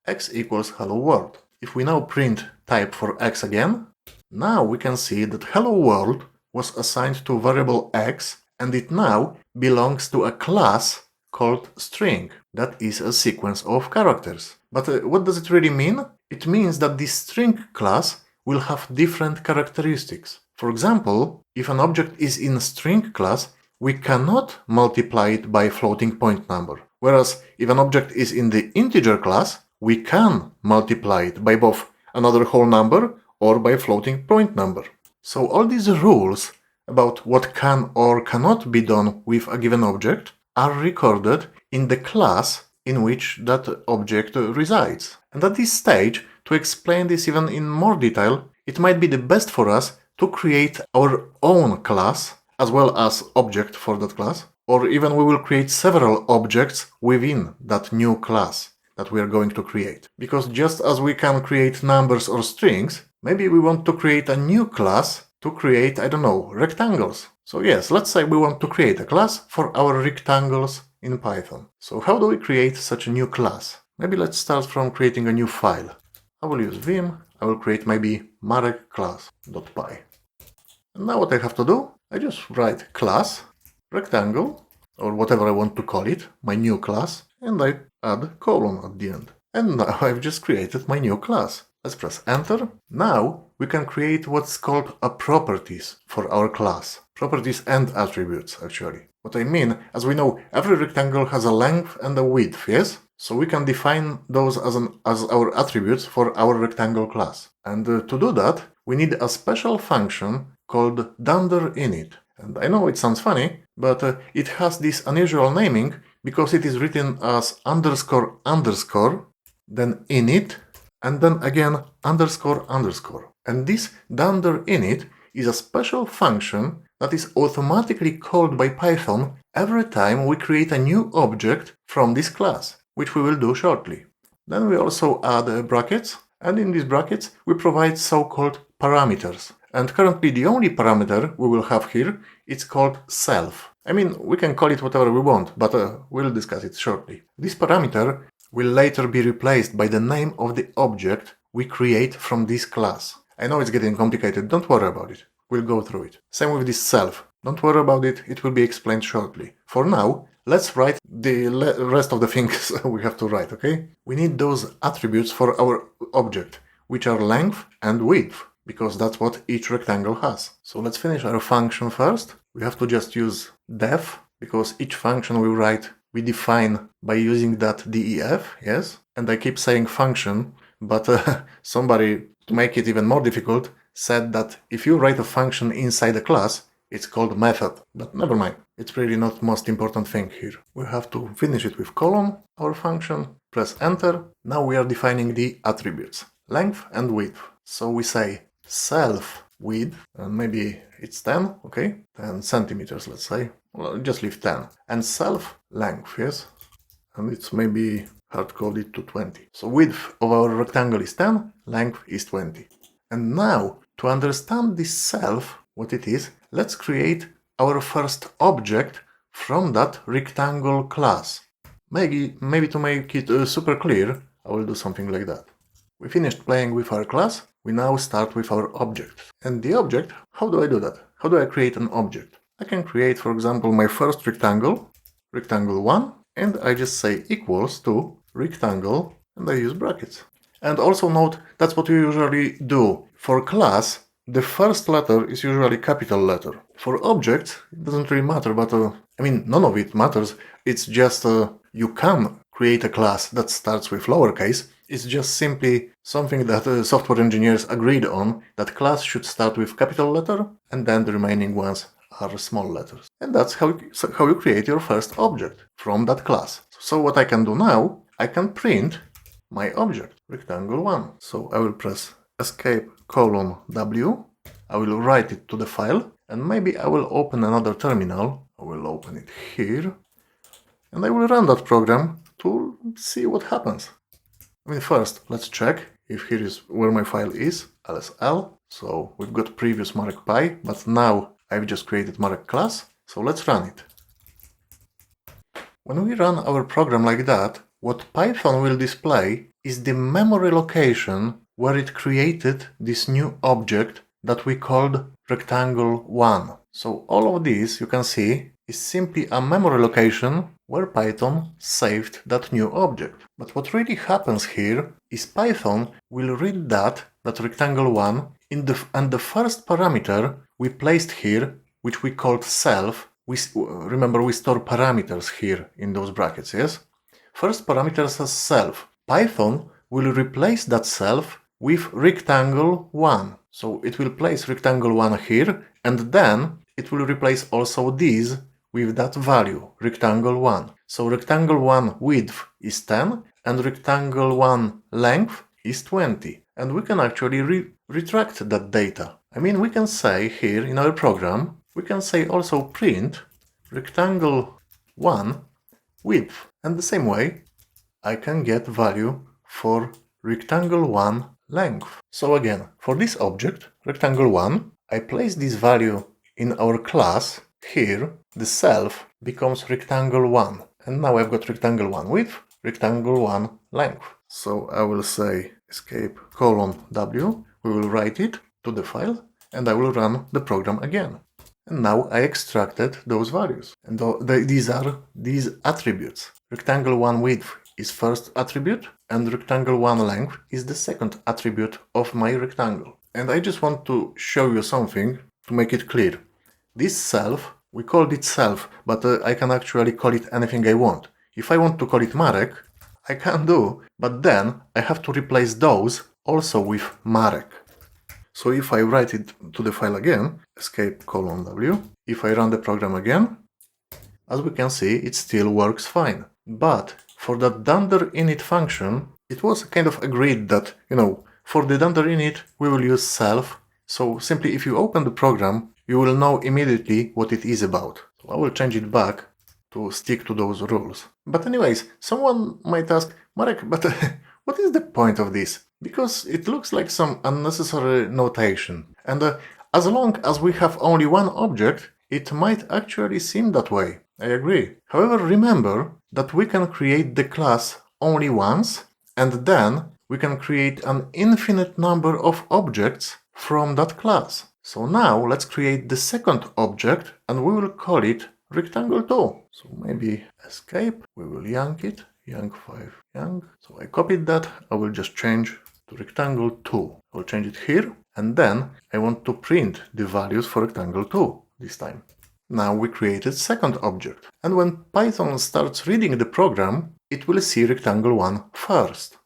x equals hello world. If we now print type for x again, now we can see that hello world was assigned to variable x, and it now belongs to a class called string. That is a sequence of characters. But what does it really mean? It means that this string class will have different characteristics. For example, if an object is in string class, we cannot multiply it by floating point number. Whereas if an object is in the integer class, we can multiply it by both another whole number or by floating point number. So all these rules about what can or cannot be done with a given object are recorded in the class in which that object resides. And at this stage, to explain this even in more detail, it might be the best for us to create our own class as well as object for that class, or even we will create several objects within that new class that we are going to create. Because just as we can create numbers or strings, maybe we want to create a new class to create, I don't know, rectangles. So yes, let's say we want to create a class for our rectangles in Python. So how do we create such a new class? Maybe let's start from creating a new file. I will use Vim. I will create maybe Marek class.py. And now what I have to do, I just write class, rectangle, or whatever I want to call it, my new class, and I add colon at the end. And now I've just created my new class. Let's press enter. Now we can create what's called a properties for our class. Properties and attributes, actually. What I mean, as we know, every rectangle has a length and a width, yes? So we can define those as our attributes for our rectangle class. And to do that, we need a special function called dunderInit. And I know it sounds funny, but it has this unusual naming because it is written as underscore underscore, then init, and then again underscore underscore. And this dunderInit is a special function that is automatically called by Python every time we create a new object from this class, which we will do shortly. Then we also add brackets, and in these brackets we provide so-called parameters. And currently the only parameter we will have here is called self. I mean, we can call it whatever we want, but we'll discuss it shortly. This parameter will later be replaced by the name of the object we create from this class. I know it's getting complicated, don't worry about it. We'll go through it. Same with this self. Don't worry about it, it will be explained shortly. For now, let's write the rest of the things we have to write, okay? We need those attributes for our object, which are length and width, because that's what each rectangle has. So let's finish our function first. We have to just use def, because each function we write, we define by using that def, yes? And I keep saying function, but somebody, to make it even more difficult, said that if you write a function inside a class, it's called method. But never mind, it's really not the most important thing here. We have to finish it with colon, our function, press enter. Now we are defining the attributes, length and width. So we say self width, and maybe it's 10, okay? 10 centimeters, let's say. Well, just leave 10. And self length, yes? And it's maybe hard-coded to 20. So width of our rectangle is 10, length is 20. And now, to understand this self, what it is, let's create our first object from that rectangle class. Maybe to make it super clear, I will do something like that. We finished playing with our class, we now start with our object. And the object, how do I do that? How do I create an object? I can create, for example, my first rectangle, rectangle 1, and I just say equals to rectangle, and I use brackets. And also note, that's what you usually do. For class, the first letter is usually capital letter. For objects, it doesn't really matter, but none of it matters. It's just you can create a class that starts with lowercase. It's just simply something that software engineers agreed on, that class should start with capital letter and then the remaining ones are small letters. And that's how you create your first object from that class. So what I can do now, I can print my object, rectangle1. So I will press escape:\w. I will write it to the file, and maybe I will open another terminal. I will open it here, and I will run that program to see what happens. First, let's check if here is where my file is, lsl. So we've got previous MarekPy, but now I've just created Marek class. So let's run it. When we run our program like that, what Python will display is the memory location where it created this new object that we called rectangle1. So all of this, you can see, is simply a memory location where Python saved that new object. But what really happens here is Python will read that rectangle1 and the first parameter we placed here, which we called self. Remember, we store parameters here in those brackets, yes? First parameter says self. Python will replace that self with rectangle1. So it will place rectangle1 here, and then it will replace also these with that value, rectangle1. So rectangle1 width is 10, and rectangle1 length is 20. And we can actually retract that data. We can say here in our program, we can say also print rectangle1 width. And the same way, I can get value for rectangle1 length. So again, for this object, rectangle1, I place this value in our class. Here, the self becomes rectangle1. And now I've got rectangle1 width, rectangle1 length. So I will say escape:\w. We will write it to the file, and I will run the program again. And now I extracted those values. And these are these attributes. Rectangle1 width is first attribute, and rectangle1 length is the second attribute of my rectangle. And I just want to show you something to make it clear. This self, we called it self, but I can actually call it anything I want. If I want to call it Marek, I can do, but then I have to replace those also with Marek. So if I write it to the file again, escape:\w, if I run the program again, as we can see, it still works fine. But for that dunder init function, it was kind of agreed that, for the dunder init, we will use self. So simply if you open the program, you will know immediately what it is about. So I will change it back to stick to those rules. But anyways, someone might ask, Marek, but what is the point of this? Because it looks like some unnecessary notation. And as long as we have only one object, it might actually seem that way. I agree. However, remember that we can create the class only once, and then we can create an infinite number of objects from that class. So now let's create the second object, and we will call it rectangle2. So maybe escape, we will yank it, yank5, yank. So I copied that, I will just change to rectangle2. I will change it here, and then I want to print the values for rectangle2 this time. Now we created second object, and when Python starts reading the program, it will see rectangle1 first.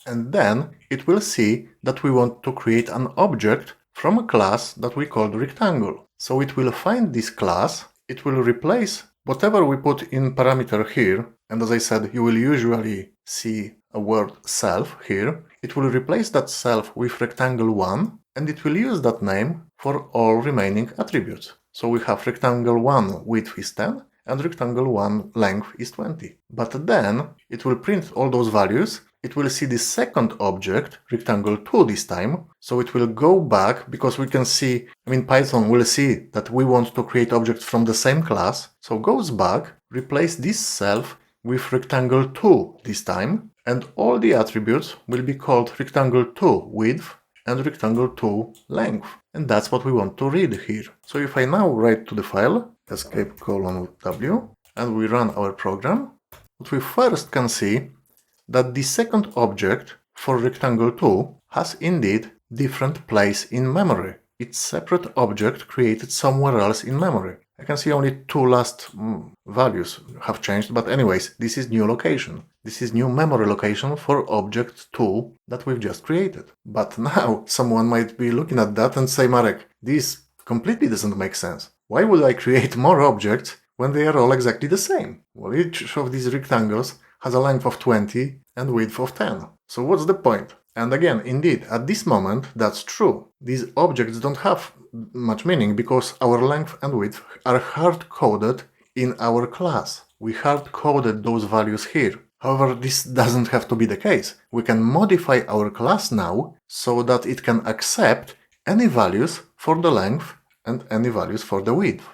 And then it will see that we want to create an object from a class that we called rectangle. So it will find this class, it will replace whatever we put in parameter here, and as I said, you will usually see a word self here. It will replace that self with rectangle1, and it will use that name for all remaining attributes. So we have rectangle1 width is 10, and rectangle1 length is 20. But then it will print all those values. It will see the second object, rectangle2 this time, so it will go back, because we can see, Python will see that we want to create objects from the same class, so goes back, replace this self with rectangle2 this time, and all the attributes will be called rectangle2 width and rectangle2 length. And that's what we want to read here. So if I now write to the file, escape:\w, and we run our program, what we first can see that the second object for rectangle 2 has indeed different place in memory. It's separate object created somewhere else in memory. I can see only two last values have changed, but anyways, this is new location. This is new memory location for object 2 that we've just created. But now someone might be looking at that and say, Marek, this completely doesn't make sense. Why would I create more objects when they are all exactly the same? Well, each of these rectangles has a length of 20 and width of 10. So what's the point? And again, indeed, at this moment, that's true. These objects don't have much meaning because our length and width are hard-coded in our class. We hard-coded those values here. However, this doesn't have to be the case. We can modify our class now so that it can accept any values for the length and any values for the width.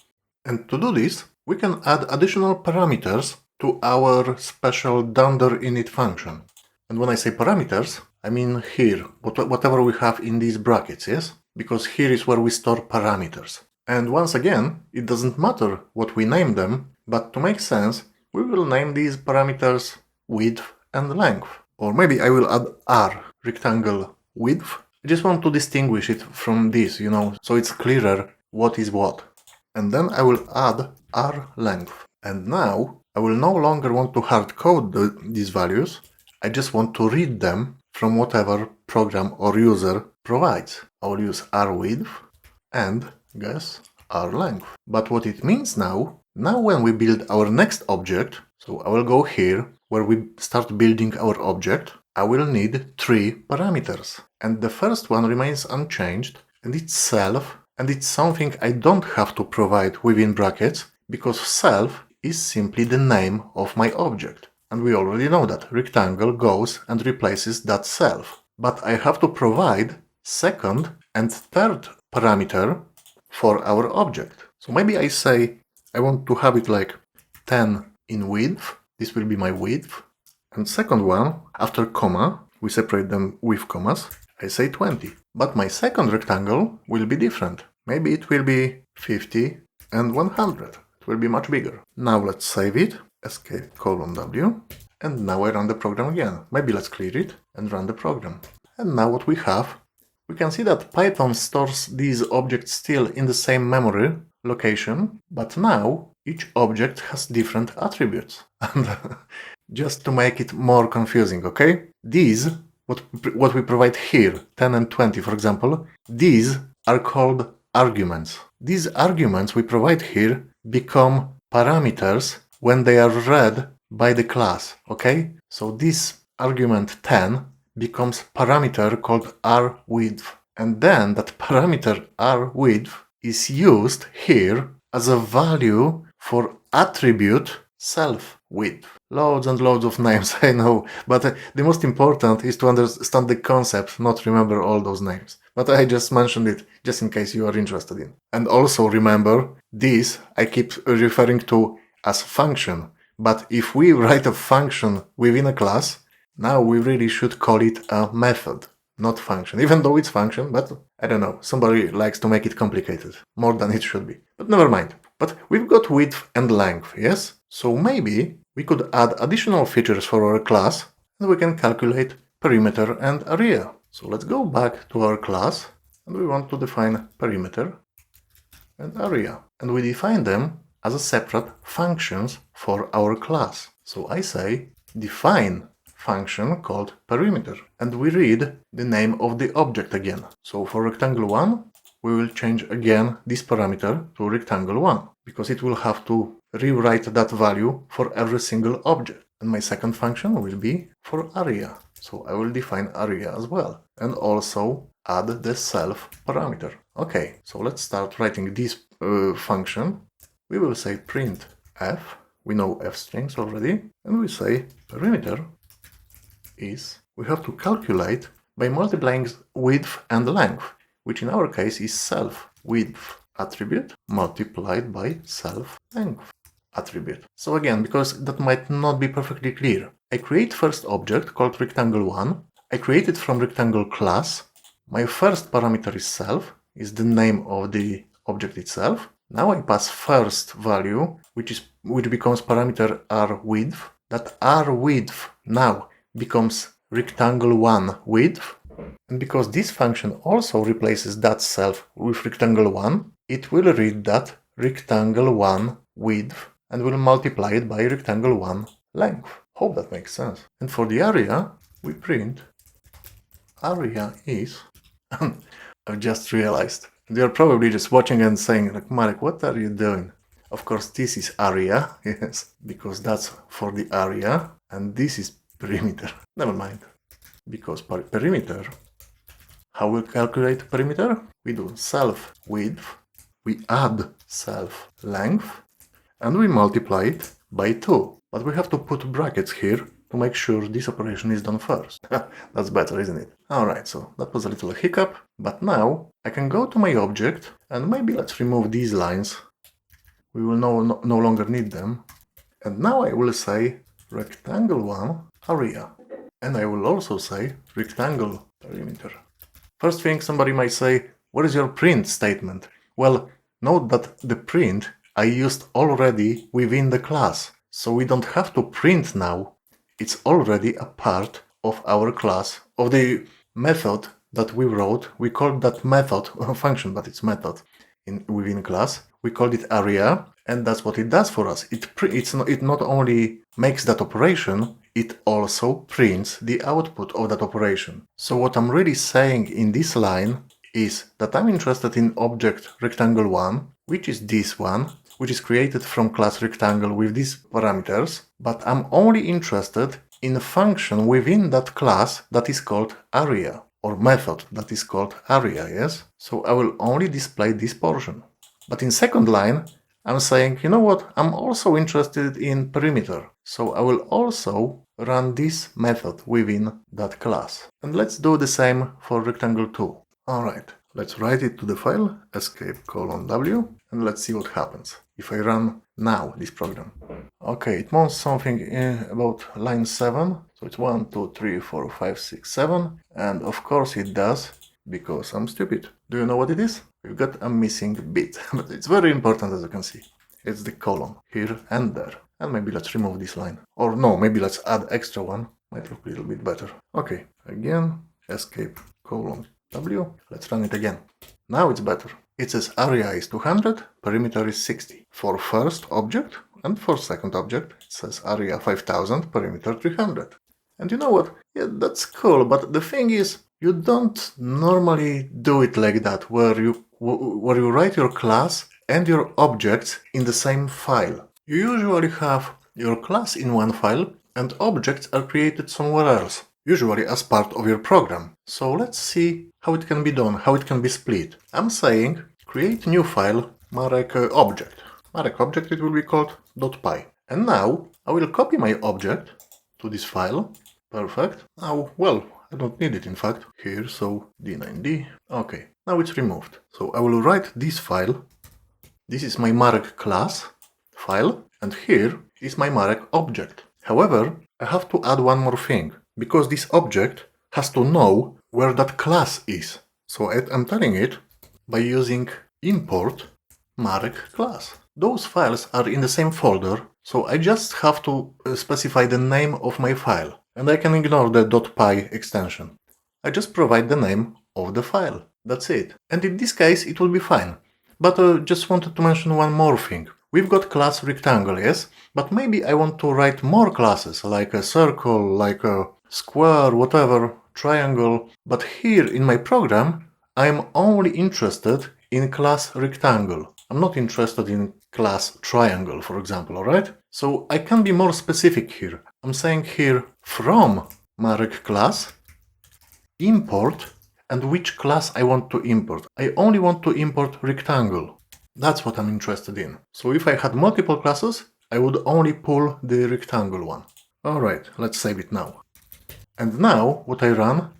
And to do this, we can add additional parameters to our special dunder_init function. And when I say parameters, I mean here, whatever we have in these brackets, yes? Because here is where we store parameters. And once again, it doesn't matter what we name them, but to make sense, we will name these parameters width and length. Or maybe I will add r, rectangle width. I just want to distinguish it from this, so it's clearer what is what. And then I will add r length. And now I will no longer want to hard code these values. I just want to read them from whatever program or user provides. I will use r width and guess r length. But what it means now when we build our next object, so I will go here where we start building our object, I will need 3 parameters. And the first one remains unchanged, and it's self, and it's something I don't have to provide within brackets because self is simply the name of my object. And we already know that rectangle goes and replaces that self. But I have to provide second and third parameter for our object. So maybe I say I want to have it like 10 in width. This will be my width. And second one, after comma, we separate them with commas, I say 20. But my second rectangle will be different. Maybe it will be 50 and 100. It will be much bigger. Now let's save it. Escape:\w, and now I run the program again. Maybe let's clear it and run the program. And now what we have, we can see that Python stores these objects still in the same memory location, but now each object has different attributes. And just to make it more confusing, okay? These, what we provide here, 10 and 20 for example, these are called arguments. These arguments we provide here become parameters when they are read by the class, okay? So this argument 10 becomes parameter called rWidth. And then that parameter rWidth is used here as a value for attribute self_width. Loads and loads of names, I know, but the most important is to understand the concept, not remember all those names. But I just mentioned it just in case you are interested in. And also remember, this I keep referring to as function, but if we write a function within a class, now we really should call it a method, not function, even though it's function, but I don't know, somebody likes to make it complicated, more than it should be. But never mind. But we've got width and length, yes? So maybe we could add additional features for our class, and we can calculate perimeter and area. So let's go back to our class, and we want to define perimeter and area. And we define them as a separate functions for our class. So I say define function called perimeter, and we read the name of the object again. So for rectangle 1, we will change again this parameter to rectangle 1, because it will have to rewrite that value for every single object. And my second function will be for area. So I will define area as well, and also add the self parameter. Okay, so let's start writing this function. We will say print f, we know f strings already, and we say perimeter is, we have to calculate by multiplying width and length, which in our case is self_width attribute multiplied by self_length attribute. So again, because that might not be perfectly clear, I create first object called rectangle1, I create it from rectangle class, my first parameter is self, is the name of the object itself. Now I pass first value, which becomes parameter rWidth. That rWidth now becomes rectangle1 width. And because this function also replaces that self with rectangle1, it will read that rectangle1 width and will multiply it by rectangle1 length. Hope that makes sense. And for the area, we print area is... I've just realized. You're probably just watching and saying, like, Marek, what are you doing? Of course, this is area, yes, because that's for the area, and this is perimeter. Never mind. Because perimeter, how we calculate perimeter? We do self width, we add self length, and we multiply it by 2. But we have to put brackets here to make sure this operation is done first. That's better, isn't it? Alright, so that was a little hiccup, but now I can go to my object, and maybe let's remove these lines. We will no longer need them. And now I will say rectangle1 area. And I will also say rectangle perimeter. First thing somebody might say, what is your print statement? Well, note that the print I used already within the class. So we don't have to print now. It's already a part of our class, of the method that we wrote. We called that method, function, but it's method within class. We called it area, and that's what it does for us. It not only makes that operation, it also prints the output of that operation. So what I'm really saying in this line is that I'm interested in object rectangle1, which is this one, which is created from class rectangle with these parameters, but I'm only interested in a function within that class that is called area, or method that is called area, yes? So I will only display this portion. But in second line, I'm saying, you know what, I'm also interested in perimeter. So I will also run this method within that class. And let's do the same for rectangle 2. Alright, let's write it to the file, escape:\w, and let's see what happens if I run now this program. Okay, it wants something about line 7. So it's 1, 2, 3, 4, 5, 6, 7. And of course it does, because I'm stupid. Do you know what it is? We've got a missing bit, but it's very important, as you can see. It's the colon here and there. And maybe let's remove this line. Or no, maybe let's add extra one. Might look a little bit better. Okay, again, escape:\w. Let's run it again. Now it's better. It says area is 200, perimeter is 60. For first object, and for second object, it says area 5000, perimeter 300. And you know what? Yeah, that's cool, but the thing is, you don't normally do it like that, where you write your class and your objects in the same file. You usually have your class in one file and objects are created somewhere else, usually as part of your program. So let's see how it can be done, how it can be split. I'm saying create new file, Marek object. Marek object, it will be called .py. And now I will copy my object to this file. Perfect. Now, well, I don't need it in fact here, so D9D. Okay, now it's removed. So I will write this file. This is my Marek class file, and here is my Marek object. However, I have to add one more thing, because this object has to know where that class is. So I'm telling it by using import Marek class. Those files are in the same folder, so I just have to specify the name of my file. And I can ignore the .py extension. I just provide the name of the file. That's it. And in this case, it will be fine. But just wanted to mention one more thing. We've got class rectangle, yes? But maybe I want to write more classes, like a circle, like a square, whatever, triangle. But here in my program, I'm only interested in class rectangle. I'm not interested in class triangle, for example, alright? So I can be more specific here. I'm saying here from Marek class, import, and which class I want to import. I only want to import rectangle. That's what I'm interested in. So if I had multiple classes, I would only pull the rectangle one. Alright, let's save it now. And now what I run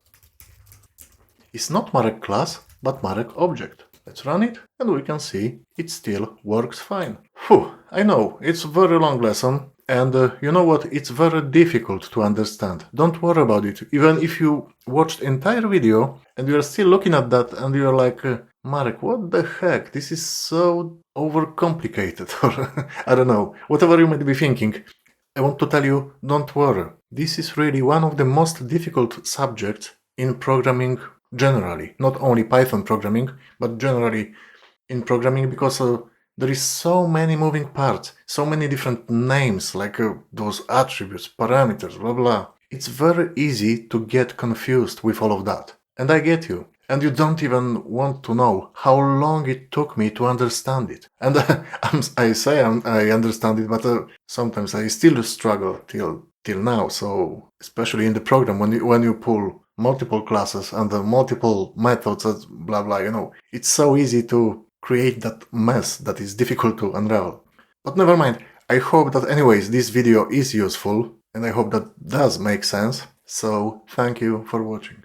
is not Marek class, but Marek object. Let's run it, and we can see it still works fine. Phew, I know, it's a very long lesson, and you know what, it's very difficult to understand. Don't worry about it. Even if you watched the entire video, and you're still looking at that, and you're like, Marek, what the heck, this is so overcomplicated, or I don't know, whatever you might be thinking. I want to tell you, don't worry. This is really one of the most difficult subjects in programming generally. Not only Python programming, but generally in programming, because there is so many moving parts, so many different names, like those attributes, parameters, blah blah. It's very easy to get confused with all of that. And I get you. And you don't even want to know how long it took me to understand it. And I understand it, but sometimes I still struggle till now. So especially in the program, when you pull multiple classes and multiple methods, blah blah, it's so easy to create that mess that is difficult to unravel. But never mind. I hope that anyways this video is useful, and I hope that does make sense. So thank you for watching.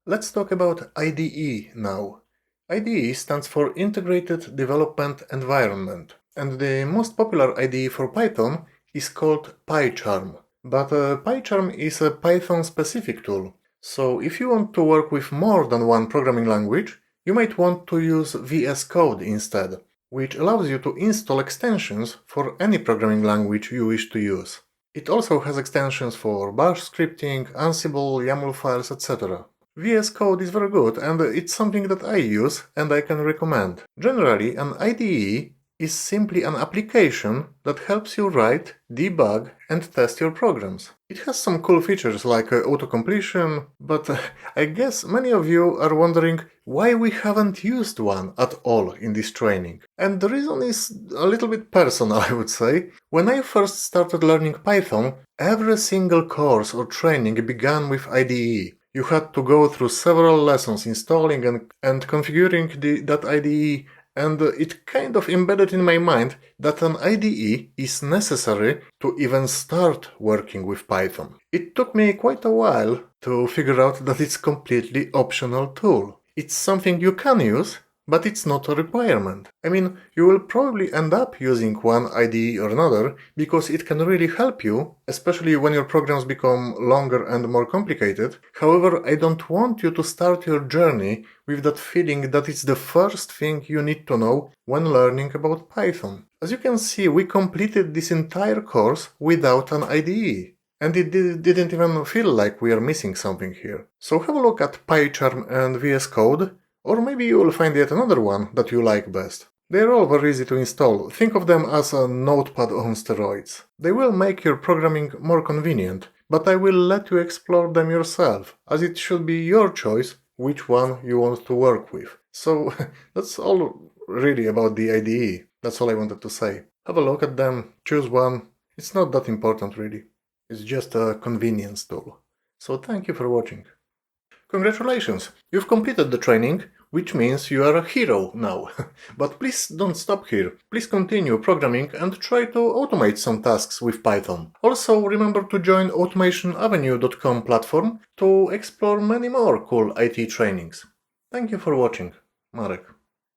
Let's talk about IDE now. IDE stands for Integrated Development Environment, and the most popular IDE for Python is called PyCharm. But PyCharm is a Python-specific tool, so if you want to work with more than one programming language, you might want to use VS Code instead, which allows you to install extensions for any programming language you wish to use. It also has extensions for Bash scripting, Ansible, YAML files, etc. VS Code is very good, and it's something that I use and I can recommend. Generally, an IDE is simply an application that helps you write, debug, and test your programs. It has some cool features like auto-completion, but I guess many of you are wondering why we haven't used one at all in this training. And the reason is a little bit personal, I would say. When I first started learning Python, every single course or training began with IDE. You had to go through several lessons installing and configuring that IDE, and it kind of embedded in my mind that an IDE is necessary to even start working with Python. It took me quite a while to figure out that it's a completely optional tool. It's something you can use, but it's not a requirement. I mean, you will probably end up using one IDE or another because it can really help you, especially when your programs become longer and more complicated. However, I don't want you to start your journey with that feeling that it's the first thing you need to know when learning about Python. As you can see, we completed this entire course without an IDE. And it didn't even feel like we are missing something here. So have a look at PyCharm and VS Code, or maybe you will find yet another one that you like best. They are all very easy to install. Think of them as a notepad on steroids. They will make your programming more convenient, but I will let you explore them yourself, as it should be your choice which one you want to work with. So that's all really about the IDE. That's all I wanted to say. Have a look at them, choose one. It's not that important really. It's just a convenience tool. So thank you for watching. Congratulations! You've completed the training, which means you are a hero now. But please don't stop here. Please continue programming and try to automate some tasks with Python. Also, remember to join automationavenue.com platform to explore many more cool IT trainings. Thank you for watching. Marek.